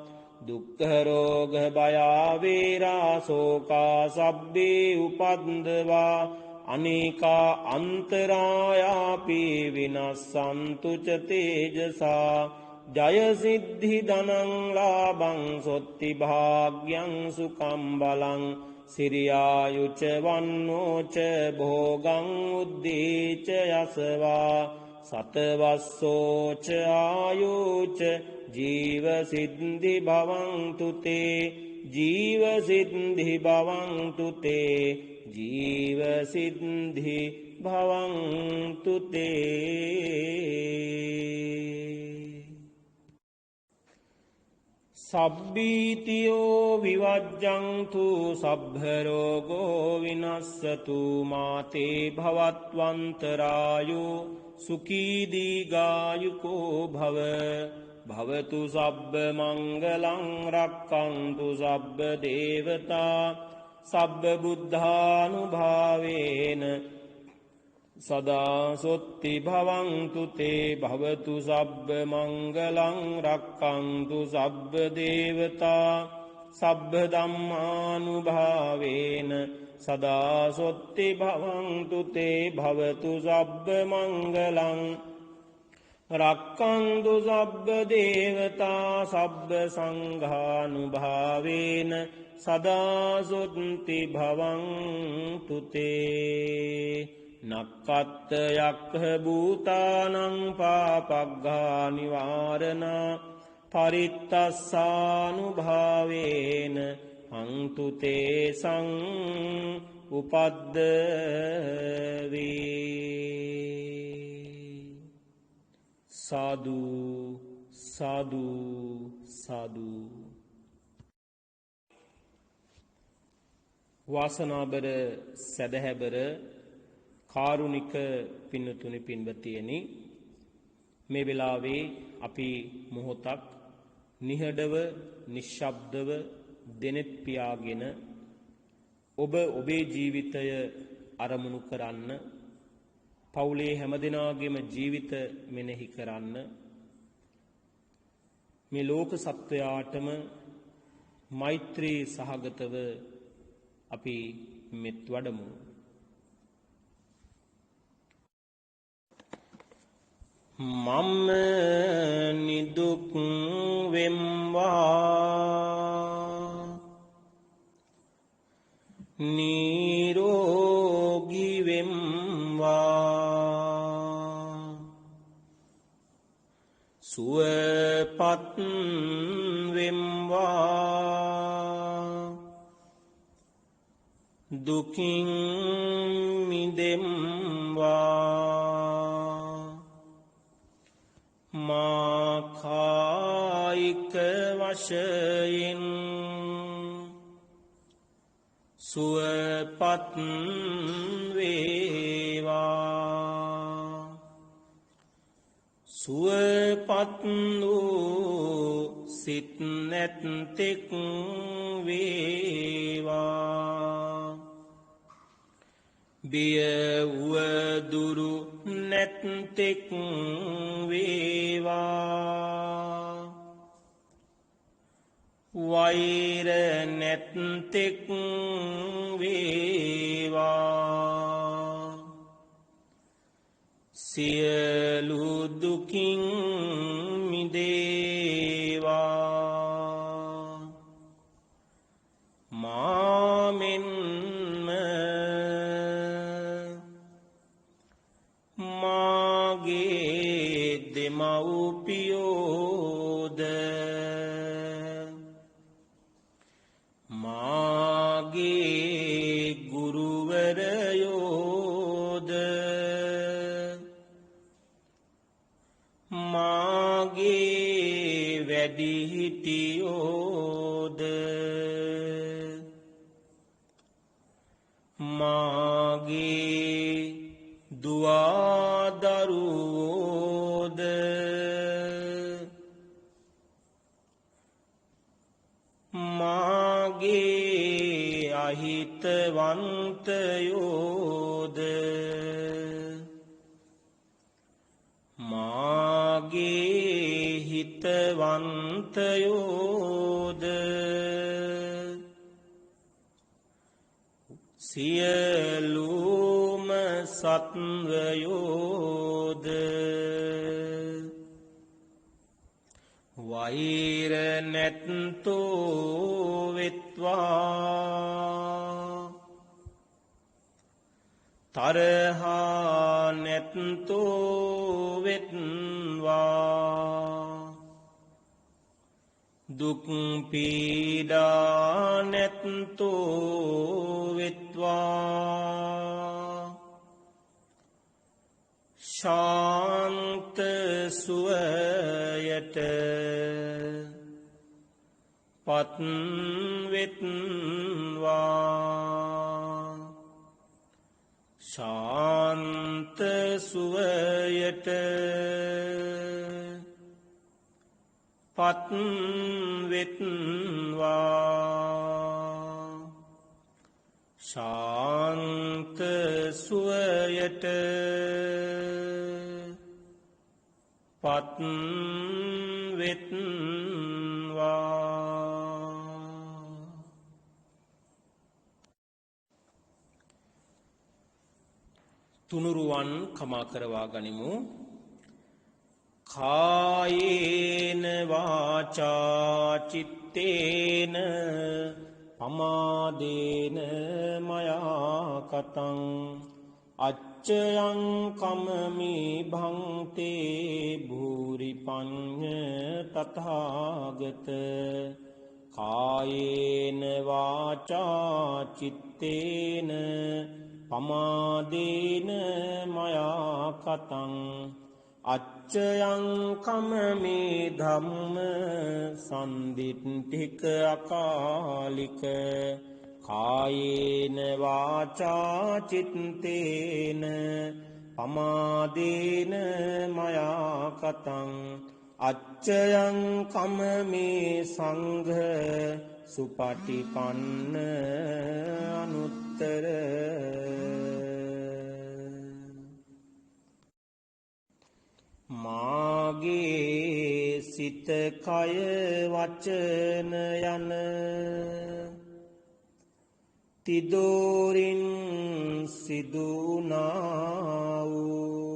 දුක්ඛ රෝග භය වේරා ශෝකා සබ්බේ උපද්දවා අනේකා අන්තරායාපි විනස්සන්තු ච තේජසා ජය සිද්ධි ධනං ලාභං සොත්ති භාග්‍යං සුඛං බලං සිරියායුච වන්නෝච භෝගං උද්දීච යසවා සතවස්සෝච ආයුච ජීව සිද්ධි භවන්තු තේ ජීව සිද්ධි භවන්තු තේ ජීව සිද්ධි භවන්තු තේ සබ්බීතියෝ විවජ්ජන්තු සබ්බ රෝගෝ විනස්සතු මාතේ භවත්වන්තරායෝ සුඛී දීඝායුකෝ භව භවතු සබ්බ මංගලං රක්ඛන්තු සබ්බ දේවතා සබ්බ බුද්ධානුභාවේන සදා සොත්ති භවන්තු තේ භවතු සබ්බ මංගලං රක්ඛන්තු සබ්බ දේවතා සබ්බ ධම්මානුභාවේන සදා සොත්ති භවන්තු තේ භවතු සබ්බ මංගලං රක්ඛන්තු සබ්බ දේවතා සබ්බ සංඝානුභාවේන සදා සොත්ති භවන්තු තේ නක්කත්ත යක්ඛ භූතානං පාපග්ඝා නිවාරණා පරිත්තස්සානුභාවේන හංතු තේසං උපද්දවේ. සාදු සාදු සාදු. වාසනාබර සැදැහැබර කාරුණික පින්නතුනි පින්වතියනි, මේ වෙලාවේ අපි මොහොතක් නිහඬව නිශ්ශබ්දව දෙනෙත් පියාගෙන ඔබ ඔබේ ජීවිතය අරමුණු කරන්න, පවුලේ හැමදෙනාගේම ජීවිත මෙනෙහි කරන්න, මේ ලෝක සත්වයාටම මෛත්‍රී සහගතව අපි මෙත් වඩමු. මම නිදුක් වෙම්වා නිරෝගී වෙම්වා සුවපත් වෙම්වා දුකින් මිදෙම්වා මා කායික වශයෙන් සුවපත් වේවා සුවපත් වූ සිත් නැත්තෙක් වේවා බිය වුවදුරු නැත්තෙක් වේවා වෛර නැත්තෙක් වේවා සියලු දුකින් මිදේවා මාමෙන්ම මාගේ දෙමව්පියෝද මාගේ ගුරුවරයෝද මාගේ වැඩිහිටියෝද මාගේ දුවදරුවෝද මාගේ අහිතවන්තයෝද මාගේ හිතවන්තයෝද සියලුම සත්වයෝද වෛර නැත්තෝ වෙත්වා තරහා නැත්තෝ වෙත්වා දුක් පීඩා නැත්තෝ වෙත්වා ශාන්ත සුවයට පත් වෙත්වා ශාන්ත සුවයට පත් වෙත්වා ශාන්ත සුවයට පත් වෙත්වා. තුනුරුවන් කමා කරවා ගනිමු. කායේන වාචා චිත්තේන පමාදේන මයා කතං අච්චයං කමමි භන්තේ භූරි පඤ්ඤ තථාගත කායේන වාචා චිත්තේන පමාදේන මයා කතං අච්චයං කමමි ධම්ම සම්දිට්ඨික අකාලික කායේන වාචා චිත්තේන පමාදේන මයා කතං අච්චයං කමමේ සංඝ සුපටිපන්න අනුත්තර මාගේ සිත කය වචන යන තිදෝරින් සිදුනා වූ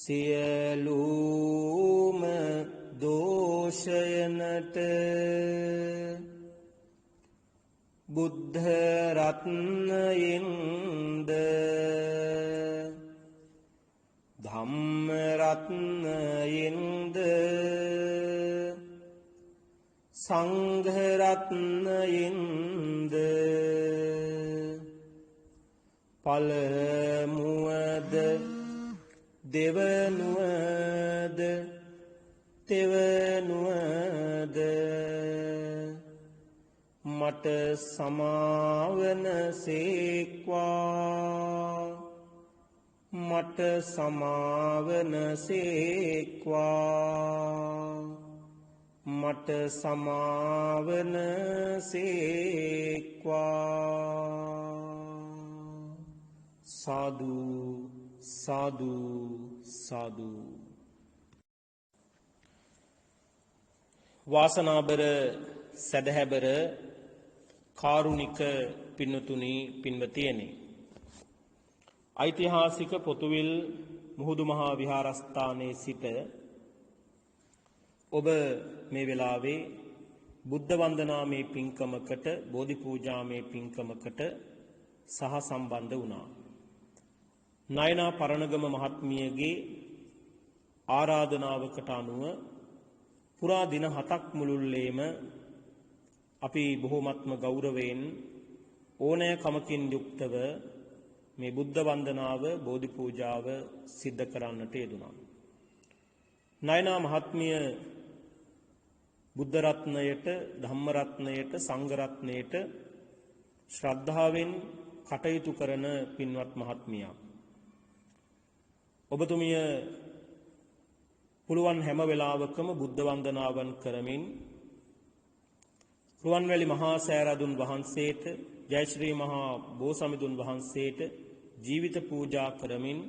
සියලුම දෝෂයනට බුද්ධ රත්නයෙන්ද ධම්ම රත්නයෙන්ද සංඝ රත්නයෙන්ද පළමුවද දෙවනුවද තෙවනුවද මට සමාවන සේක්වා මට සමාවන සේක්වා මට සමාවන සේක්වා සාදු සාදු සාදු වාසනාබර සදහැබර කාරුණික පින්නතුනි පින්වතියනි ඓතිහාසික පොතුවිල් මුහුදු මහා විහාරස්ථානයේ සිට ඔබ මේ වෙලාවේ බුද්ධ වන්දනාමේ පින්කමකට බෝධි පූජාමේ පින්කමකට සහ සම්බන්ධ වුණා. නයනා පරණගම මහත්මියගේ ආරාධනාවකට අනුව පුරා දින 7ක් මුළුල්ලේම අපි බොහෝමත්ම ගෞරවයෙන් ඕනෑකමකින් යුක්තව මේ බුද්ධ වන්දනාව බෝධි පූජාව සිද්ධ කරන්නට යෙදුණා. නයනා මහත්මිය බුද්ධ රත්නයට, ධම්ම රත්නයට, සංඝ රත්නයට ශ්‍රද්ධාවෙන් කටයුතු කරන පින්වත් මහත්මියක්. ඔබතුමිය පුළුවන් හැම වෙලාවකම බුද්ධ වන්දනාවන් කරමින් රුවන්වැලි මහා සෑරදුන් වහන්සේට, ජයශ්‍රී මහා බෝසමිඳුන් වහන්සේට ජීවිත පූජා කරමින්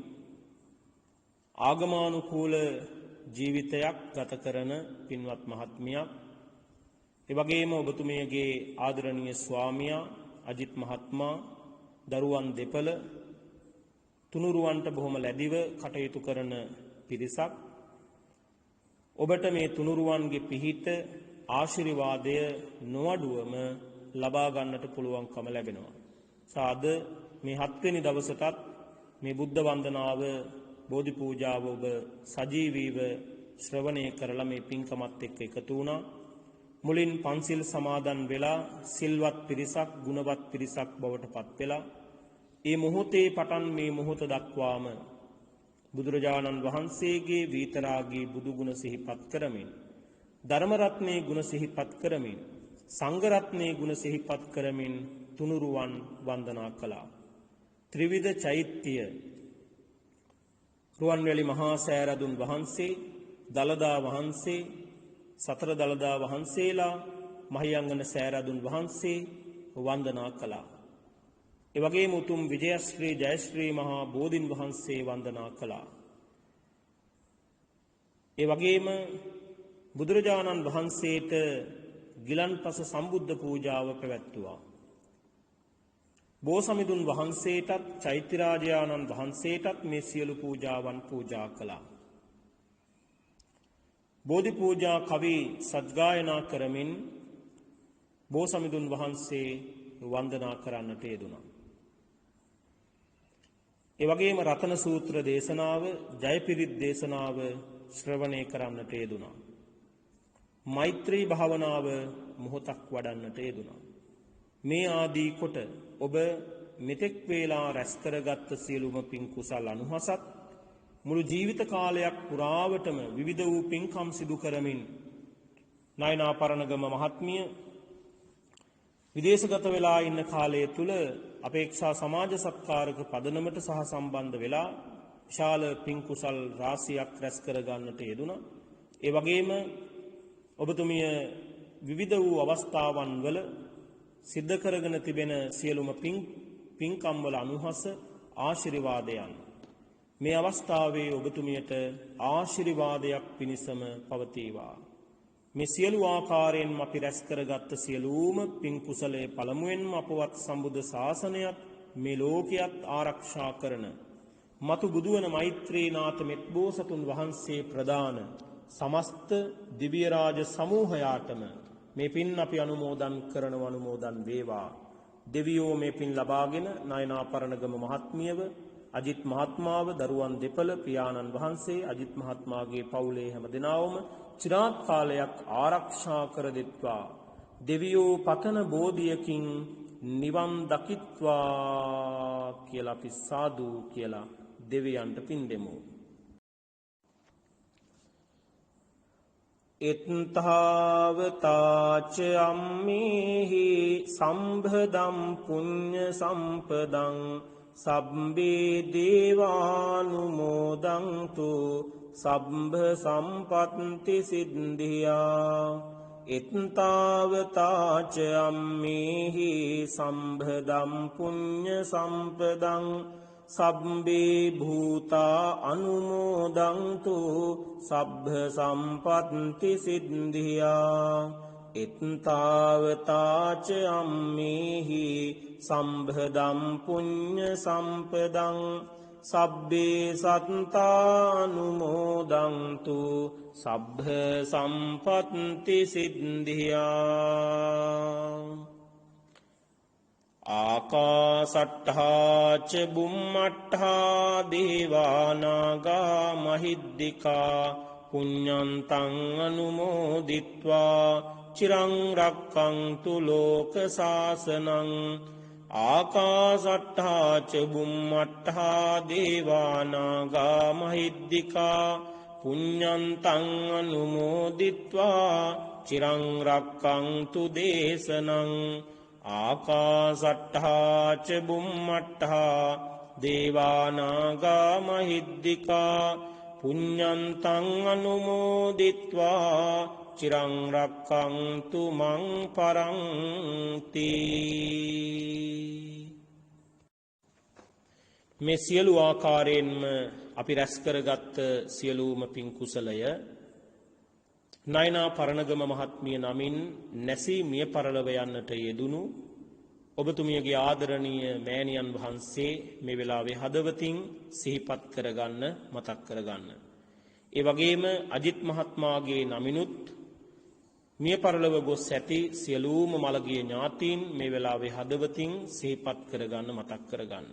ආගමානුකූල ජීවිතයක් ගත කරන පින්වත් මහත්මියක්. ඒ වගේම ඔබතුමියගේ ආදරණීය ස්වාමියා අජිත් මහත්මයා දරුවන් දෙපළ තුනුරුවන්ට බොහොම ලැබිව කටයුතු කරන පිරිසක්. ඔබට මේ තුනුරුවන්ගේ පිහිට ආශිර්වාදය නොඅඩුවම ලබා ගන්නට පුළුවන්කම ලැබෙනවා. සාද මේ 7 වෙනි දවසටත් මේ බුද්ධ වන්දනාව බෝධි පූජාව ඔබ සජීවීව ශ්‍රවණය කරලා මේ පින්කමත් එක්ක එකතු වුණා. මුලින් පන්සිල් සමාදන් වෙලා සිල්වත් පිරිසක්, ගුණවත් පිරිසක් බවට පත් වෙලා ඒ මොහොතේ පටන් මේ මොහොත දක්වාම බුදුරජාණන් වහන්සේගේ විතරාගී බුදු ගුණ සිහිපත් කරමින්, ධර්ම රත්නයේ ගුණ සිහිපත් කරමින්, සංඝ රත්නයේ ගුණ සිහිපත් කරමින් තුනුරුවන් වන්දනා කළා. ත්‍රිවිධ චෛත්‍ය රුවන්වැලි මහා සෑරදුන් වහන්සේ, දළදා වහන්සේ, සතර දළදා වහන්සේලා, මහියංගන සෑරදුන් වහන්සේ වන්දනා කළා. ඒ වගේම උතුම් විජයශ්‍රී ජයශ්‍රී මහා බෝධින් වහන්සේ වන්දනා කළා. ඒ වගේම බුදුරජාණන් වහන්සේට ගිලන්පස සම්බුද්ධ පූජාව පැවැත්තුවා. බෝසමිඳුන් වහන්සේටත් චෛත්‍යරාජානන් වහන්සේටත් මේ සියලු පූජාවන් පූජා කළා. බෝධි පූජා කවි සද්ගායනා කරමින් බෝසමිඳුන් වහන්සේ වන්දනා කරන්නට යෙදුණා. ඒ වගේම රතන සූත්‍ර දේශනාව, ජයපිරිත් දේශනාව ශ්‍රවණය කරන්නට යෙදුණා. මෛත්‍රී භාවනාව මොහොතක් වඩන්නට යෙදුණා. මේ ආදී කොට ඔබ මෙතෙක් වේලා රැස් කරගත් සියලුම පින් කුසල් අනුහසත් මුළු ජීවිත කාලයක් පුරාවටම විවිධ වූ පින්කම් සිදු කරමින් නයනා පරණගම මහත්මිය විදේශගත වෙලා ඉන්න කාලය තුල අපේක්ෂා සමාජ සත්කාරක පදනමට සහ සම්බන්ධ වෙලා විශාල පින් කුසල් රාශියක් රැස් කර ගන්නට යෙදුණා. ඒ වගේම ඔබතුමිය විවිධ වූ අවස්ථාවන් වල සිද්ධ කරගෙන තිබෙන සියලුම පින්කම් වල අනුහස ආශිර්වාදයන් මේ අවස්ථාවේ ඔබතුමියට ආශිර්වාදයක් පිණිසම පවතිවා. මේ සියලු ආකාරයෙන් අපි රැස් කරගත් සියලුම පින් කුසලයේ පළමුවෙන්ම අපවත් සම්බුද්ධ ශාසනයත් මේ ලෝකයත් ආරක්ෂා කරන මතු බුදුවන මෛත්‍රීනාථ මෙත්බෝසතුන් වහන්සේ ප්‍රදාන සමස්ත දිව්‍ය රාජ සමූහයාටම මේ පින් අපි අනුමෝදන් කරනව අනුමෝදන් වේවා. දෙවියෝ මේ පින් ලබාගෙන නයනා පරණගම මහත්මියව, අජිත් මහත්මාව, දරුවන් දෙපළ, පියාණන් වහන්සේ, අජිත් මහත්මාගේ පවුලේ හැම දෙනාවම චිරාත් කාලයක් ආරක්ෂා කර දෙත්වා. දෙවියෝ පතන බෝධියකින් නිවන් දකිත්වා කියලා අපි සාදු කියලා දෙවියන්ට පින් දෙමු. එත්තාවතාච අම්මේහි සම්භදම් පුඤ්ඤ සම්පදං සබ්බේ දේවානුමෝදන්තු සබ්බ සම්පත්ති සිද්ධියා. එත්තාවතාච අම්මේහි සම්භදම් පුඤ්ඤ සම්පදං සබ්බේ භූතා අනුමෝදන්තු සබ්බ සම්පත්ති සිද්ධියා. එත්තාවතාච අම්මේහි සම්භදම් පුඤ්ඤ සම්පදං සබ්බේ සත්තානුමෝදන්තු සබ්බ සම්පත්ති සිද්ධියා. ආකාසට්ඨා ච බුම්මට්ඨා දේවානාගා මහිද්దికා පුඤ්ඤන්තං අනුමෝදිත්වා චිරං රක්ඛන්තු ලෝක සාසනං. ආකාසට්ඨා ච බුම්මට්ඨා දේවානාගා මහිද්దికා පුඤ්ඤන්තං අනුමෝදිත්වා චිරං රක්ඛන්තු දේශනං. ආකාසට්ඨා ච බුම්මට්ඨා දේවානාගා මහිද්దికා පුඤ්ඤන්තං අනුමෝදිත්වා චිරං රක්ඛන්තු මං පරන්ති. මේ සියලු ආකාරයෙන්ම අපි රැස් කරගත් සියලුම පින් කුසලය නයනා පරණගම මහත්මිය නමින් නැසී මිය පරලව යන්නට යෙදුණු ඔබතුමියගේ ආදරණීය මෑණියන් වහන්සේ මේ වෙලාවේ හදවතින් සිහිපත් කරගන්න, මතක් කරගන්න. ඒ වගේම අජිත් මහත්මයාගේ නමිනුත් මිය පරලව ගොස් ඇති සියලුම මළගිය ඥාතීන් මේ වෙලාවේ හදවතින් සිහිපත් කරගන්න, මතක් කරගන්න.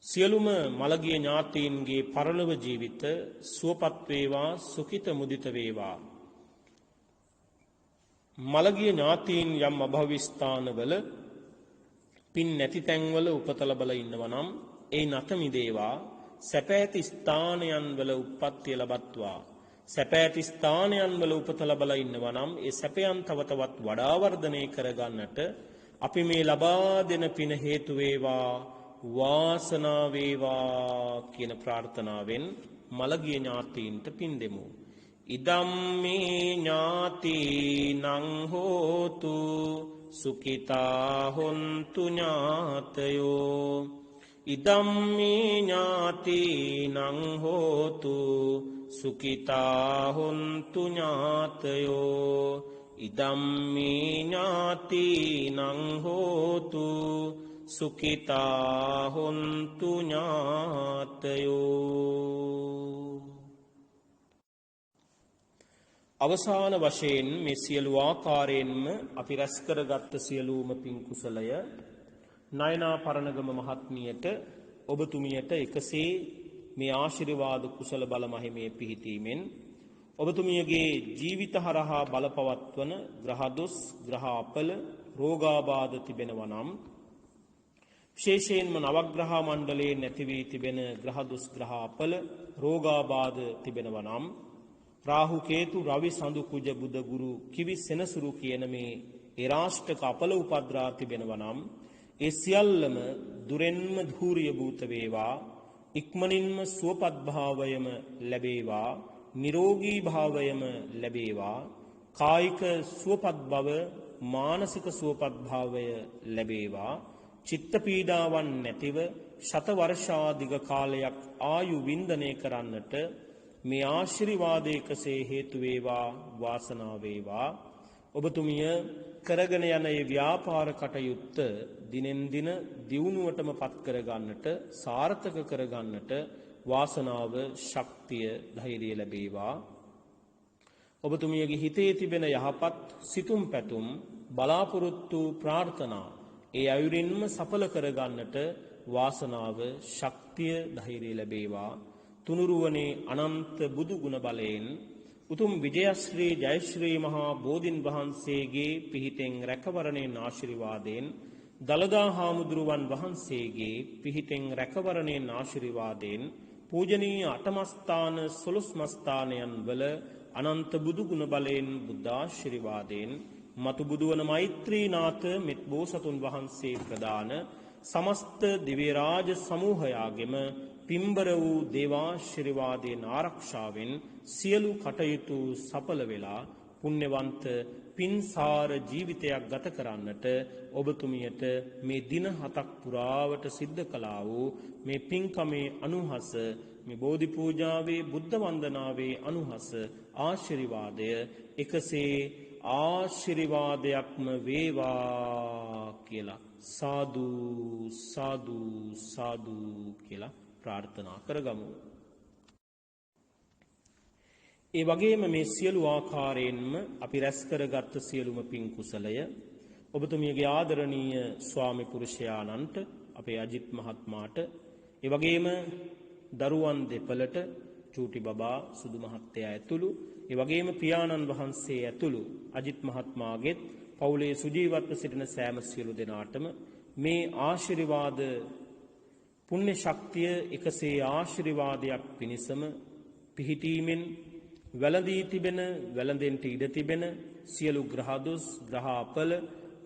සියලුම මළගිය ඥාතීන්ගේ පරලොව ජීවිත සුවපත් වේවා, සුඛිත මුදිත වේවා. මළගිය ඥාතීන් යම් අභව්‍ය ස්ථානවල පින් නැති තැන්වල උපත ලැබලා ඉන්නවා නම් ඒ නැත මිදේවා. සැප ඇති ස්ථානයන් වල උප්පත්තිය ලබත්වා. සැප ඇති ස්ථානයන් වල උපත ලැබලා ඉන්නවා නම් ඒ සැපයන් තව තවත් වඩා වර්ධනය කරගන්නට අපි මේ ලබා දෙන පින හේතු වේවා, වාසනාව වේවා කියන ප්‍රාර්ථනාවෙන් මළගිය ඥාතීන්ට පින් දෙමු. ඉදම්මේ ඥාතීනං හෝතු සුඛිතා හොන්තු ඥාතයෝ. ඉදම්මේ ඥාතීනං හෝතු සුඛිතා හොන්තු ඥාතයෝ. ඉදම්මේ ඥාතීනං හෝතු සුඛිතා හොන්තු ඥාතයෝ. අවසාන වශයෙන් මේ සියලු ආකාරයෙන්ම අපි රැස් කරගත් සියලුම පින් කුසලය නයනා පරණගම මහත්මියට ඔබතුමියට එකසේ මේ ආශිර්වාද කුසල බල මහිමේ පිහිටීමෙන් ඔබතුමියගේ ජීවිත හරහා බලපවත්වන ග්‍රහ දොස් ග්‍රහ අපල රෝගාබාධ තිබෙනවා නම් විශේෂයෙන්ම නවග්‍රහ මණ්ඩලයේ නැති වී තිබෙන ග්‍රහ දොස් ග්‍රහ අපල රෝගාබාධ තිබෙනවා නම් රාහු කේතු රවි සඳු කුජ බුධ ගුරු කිවි සෙනසුරු කියන මේ ඒරාෂ්ටක අපල උපද්‍රා තිබෙනවා නම් ඒ සියල්ලම දුරෙන්ම ධූරිය භූත වේවා ඉක්මනින්ම සුවපත් භාවයම ලැබේවා නිරෝගී භාවයම ලැබේවා කායික සුවපත් බව මානසික සුවපත් භාවය ලැබේවා චිත්ත පීඩාවන් නැතිව ශත වර්ෂාධික කාලයක් ආයු වින්දනය කරන්නට මේ ආශිර්වාදයකසේ හේතු වේවා වාසනාව වේවා ඔබතුමිය කරගෙන යන මේ ව්‍යාපාර කටයුත්ත දිනෙන් දින දියුණුවටම පත් කර ගන්නට සාර්ථක කර ගන්නට වාසනාව ශක්තිය ධෛර්යය ලැබේවා ඔබතුමියගේ හිතේ තිබෙන යහපත් සිතුම් පැතුම් බලාපොරොත්තු ප්‍රාර්ථනා ඒ අයුරින්ම සඵල කර ගන්නට වාසනාව ශක්තිය ධෛර්යය ලැබේවා තුනුරුවනේ අනන්ත බුදු ගුණ බලයෙන් උතුම් විජයශ්‍රී ජයශ්‍රී මහා බෝධින් වහන්සේගේ පිහිටෙන් රැකවරණයෙන් ආශිර්වාදයෙන් දලදා හාමුදුරුවන් වහන්සේගේ පිහිටෙන් රැකවරණයෙන් ආශිර්වාදයෙන් පූජනීය අටමස්ථාන සොළොස්මස්ථානයන් වල අනන්ත බුදු ගුණ බලයෙන් බුද්ධාශිර්වාදයෙන් මතු බුදුවන මෛත්‍රීනාථ මෙත් බෝසතුන් වහන්සේ ප්‍රදාන සමස්ත දිව්‍ය රාජ සමූහයාගෙම පිම්බර වූ දේවාශිර්වාදයෙන් ආරක්ෂාවෙන් සියලු කටයුතු සඵල වෙලා පුණ්‍යවන්ත පින්සාර ජීවිතයක් ගත කරන්නට ඔබතුමියට මේ දින 7ක් පුරාවට සිද්ධ කළා වූ මේ පින්කමේ අනුහස මේ බෝධි පූජාවේ බුද්ධ වන්දනාවේ අනුහස ආශිර්වාදය එකසේ ආශිර්වාදයක්ම වේවා කියලා සාදු සාදු සාදු කියලා ප්‍රාර්ථනා කරගමු. ඒ වගේම මේ සියලු ආකාරයෙන්ම අපි රැස් කරගත් සියලුම පින් කුසලය ඔබතුමියගේ ආදරණීය ස්වාමි පුරුෂයාණන්ට අපේ අජිත් මහත්මයාට ඒ වගේම දරුවන් දෙපළට චූටි බබා සුදු මහත්තයා ඇතුළු ඒ වගේම පියාණන් වහන්සේ ඇතුළු අජිත් මහත්මයාගෙත් පවුලේ සුජීවත්ව සිටින සෑම සියලු දෙනාටම මේ ආශිර්වාද පුණ්‍ය ශක්තිය එකසේ ආශිර්වාදයක් පිණිසම පිහිටීමෙන් වැළඳී තිබෙන වැළඳෙන්ට ඉඩ තිබෙන සියලු ග්‍රහ දොස් ග්‍රහ අපල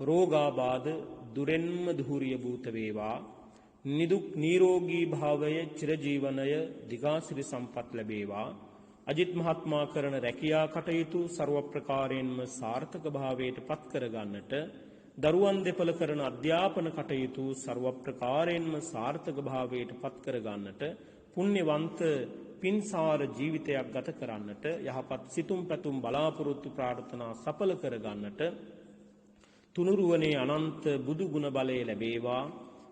රෝගාබාධ දුරෙන්ම දුහුරිය භූත වේවා නිදුක් නිරෝගී භාවය චිරජීවනය දිගාසිරි සම්පත් ලැබේවා අජිත් මහත්මයා කරන රැකියා කටයුතු ਸਰව ප්‍රකාරයෙන්ම සාර්ථක භාවයට පත් කර ගන්නට දරුවන් දෙපළ කරන අධ්‍යාපන කටයුතු ਸਰව ප්‍රකාරයෙන්ම සාර්ථක භාවයට පත් කර ගන්නට පුණ්‍යවන්ත පින්සාර ජීවිතයක් ගත කරන්නට යහපත් සිතුම් පැතුම් බලාපොරොත්තු ප්‍රාර්ථනා සඵල කර ගන්නට තුනුරුවනේ අනන්ත බුදු ගුණ බලය ලැබේවා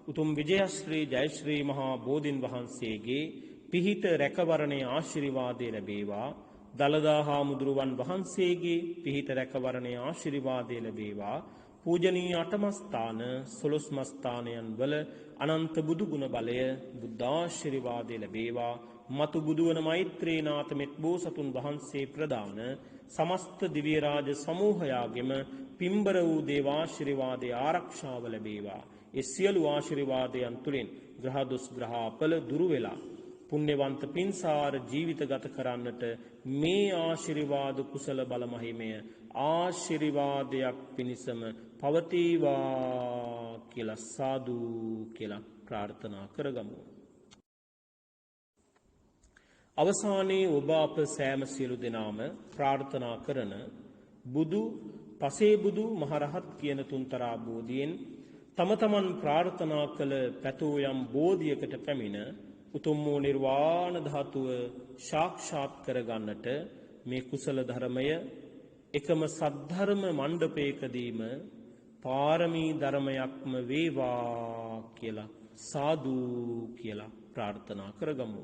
උතුම් විජයශ්‍රී ජයශ්‍රී මහා බෝධින් වහන්සේගේ පිහිට රැකවරණේ ආශිර්වාදය ලැබේවා දලදා හාමුදුරුවන් වහන්සේගේ පිහිට රැකවරණේ ආශිර්වාදය ලැබේවා පූජනීය අටමස්ථාන සොළොස්මස්ථානයන් වල අනන්ත බුදු ගුණ බලය බුද්ධාශිර්වාදය ලැබේවා මතු බුදුවන මෛත්‍රීනාථ මෙත් බෝසතුන් වහන්සේ ප්‍රදාන සමස්ත දිව්‍ය රාජ සමූහයාගෙම පිම්බර වූ දේවාශිර්වාදයේ ආරක්ෂාව ලැබේවා ඒ සියලු ආශිර්වාදයන් තුලින් ග්‍රහ දොස් ග්‍රහ අපල දුරු වෙලා පුණ්‍යවන්ත පින්සාර ජීවිත ගත කරන්නට මේ ආශිර්වාද කුසල බල මහිමය ආශිර්වාදයක් පිණිසම පවතිවා කියලා සාදු කියලා ප්‍රාර්ථනා කරගමු. අවසානයේ ඔබ අප සෑම සියලු දෙනාම ප්‍රාර්ථනා කරන බුදු පසේ බුදු මහරහත් කියන තුන්තරා බෝධියෙන් තම තමන් ප්‍රාර්ථනා කළ පැතෝ යම් බෝධියකට පැමිණ උතුම් වූ නිර්වාණ ධාතුව සාක්ෂාත් කරගන්නට මේ කුසල ධර්මය එකම සද්ධර්ම මණ්ඩපයකදීම පාරමී ධර්මයක්ම වේවා කියලා සාදු කියලා ප්‍රාර්ථනා කරගමු.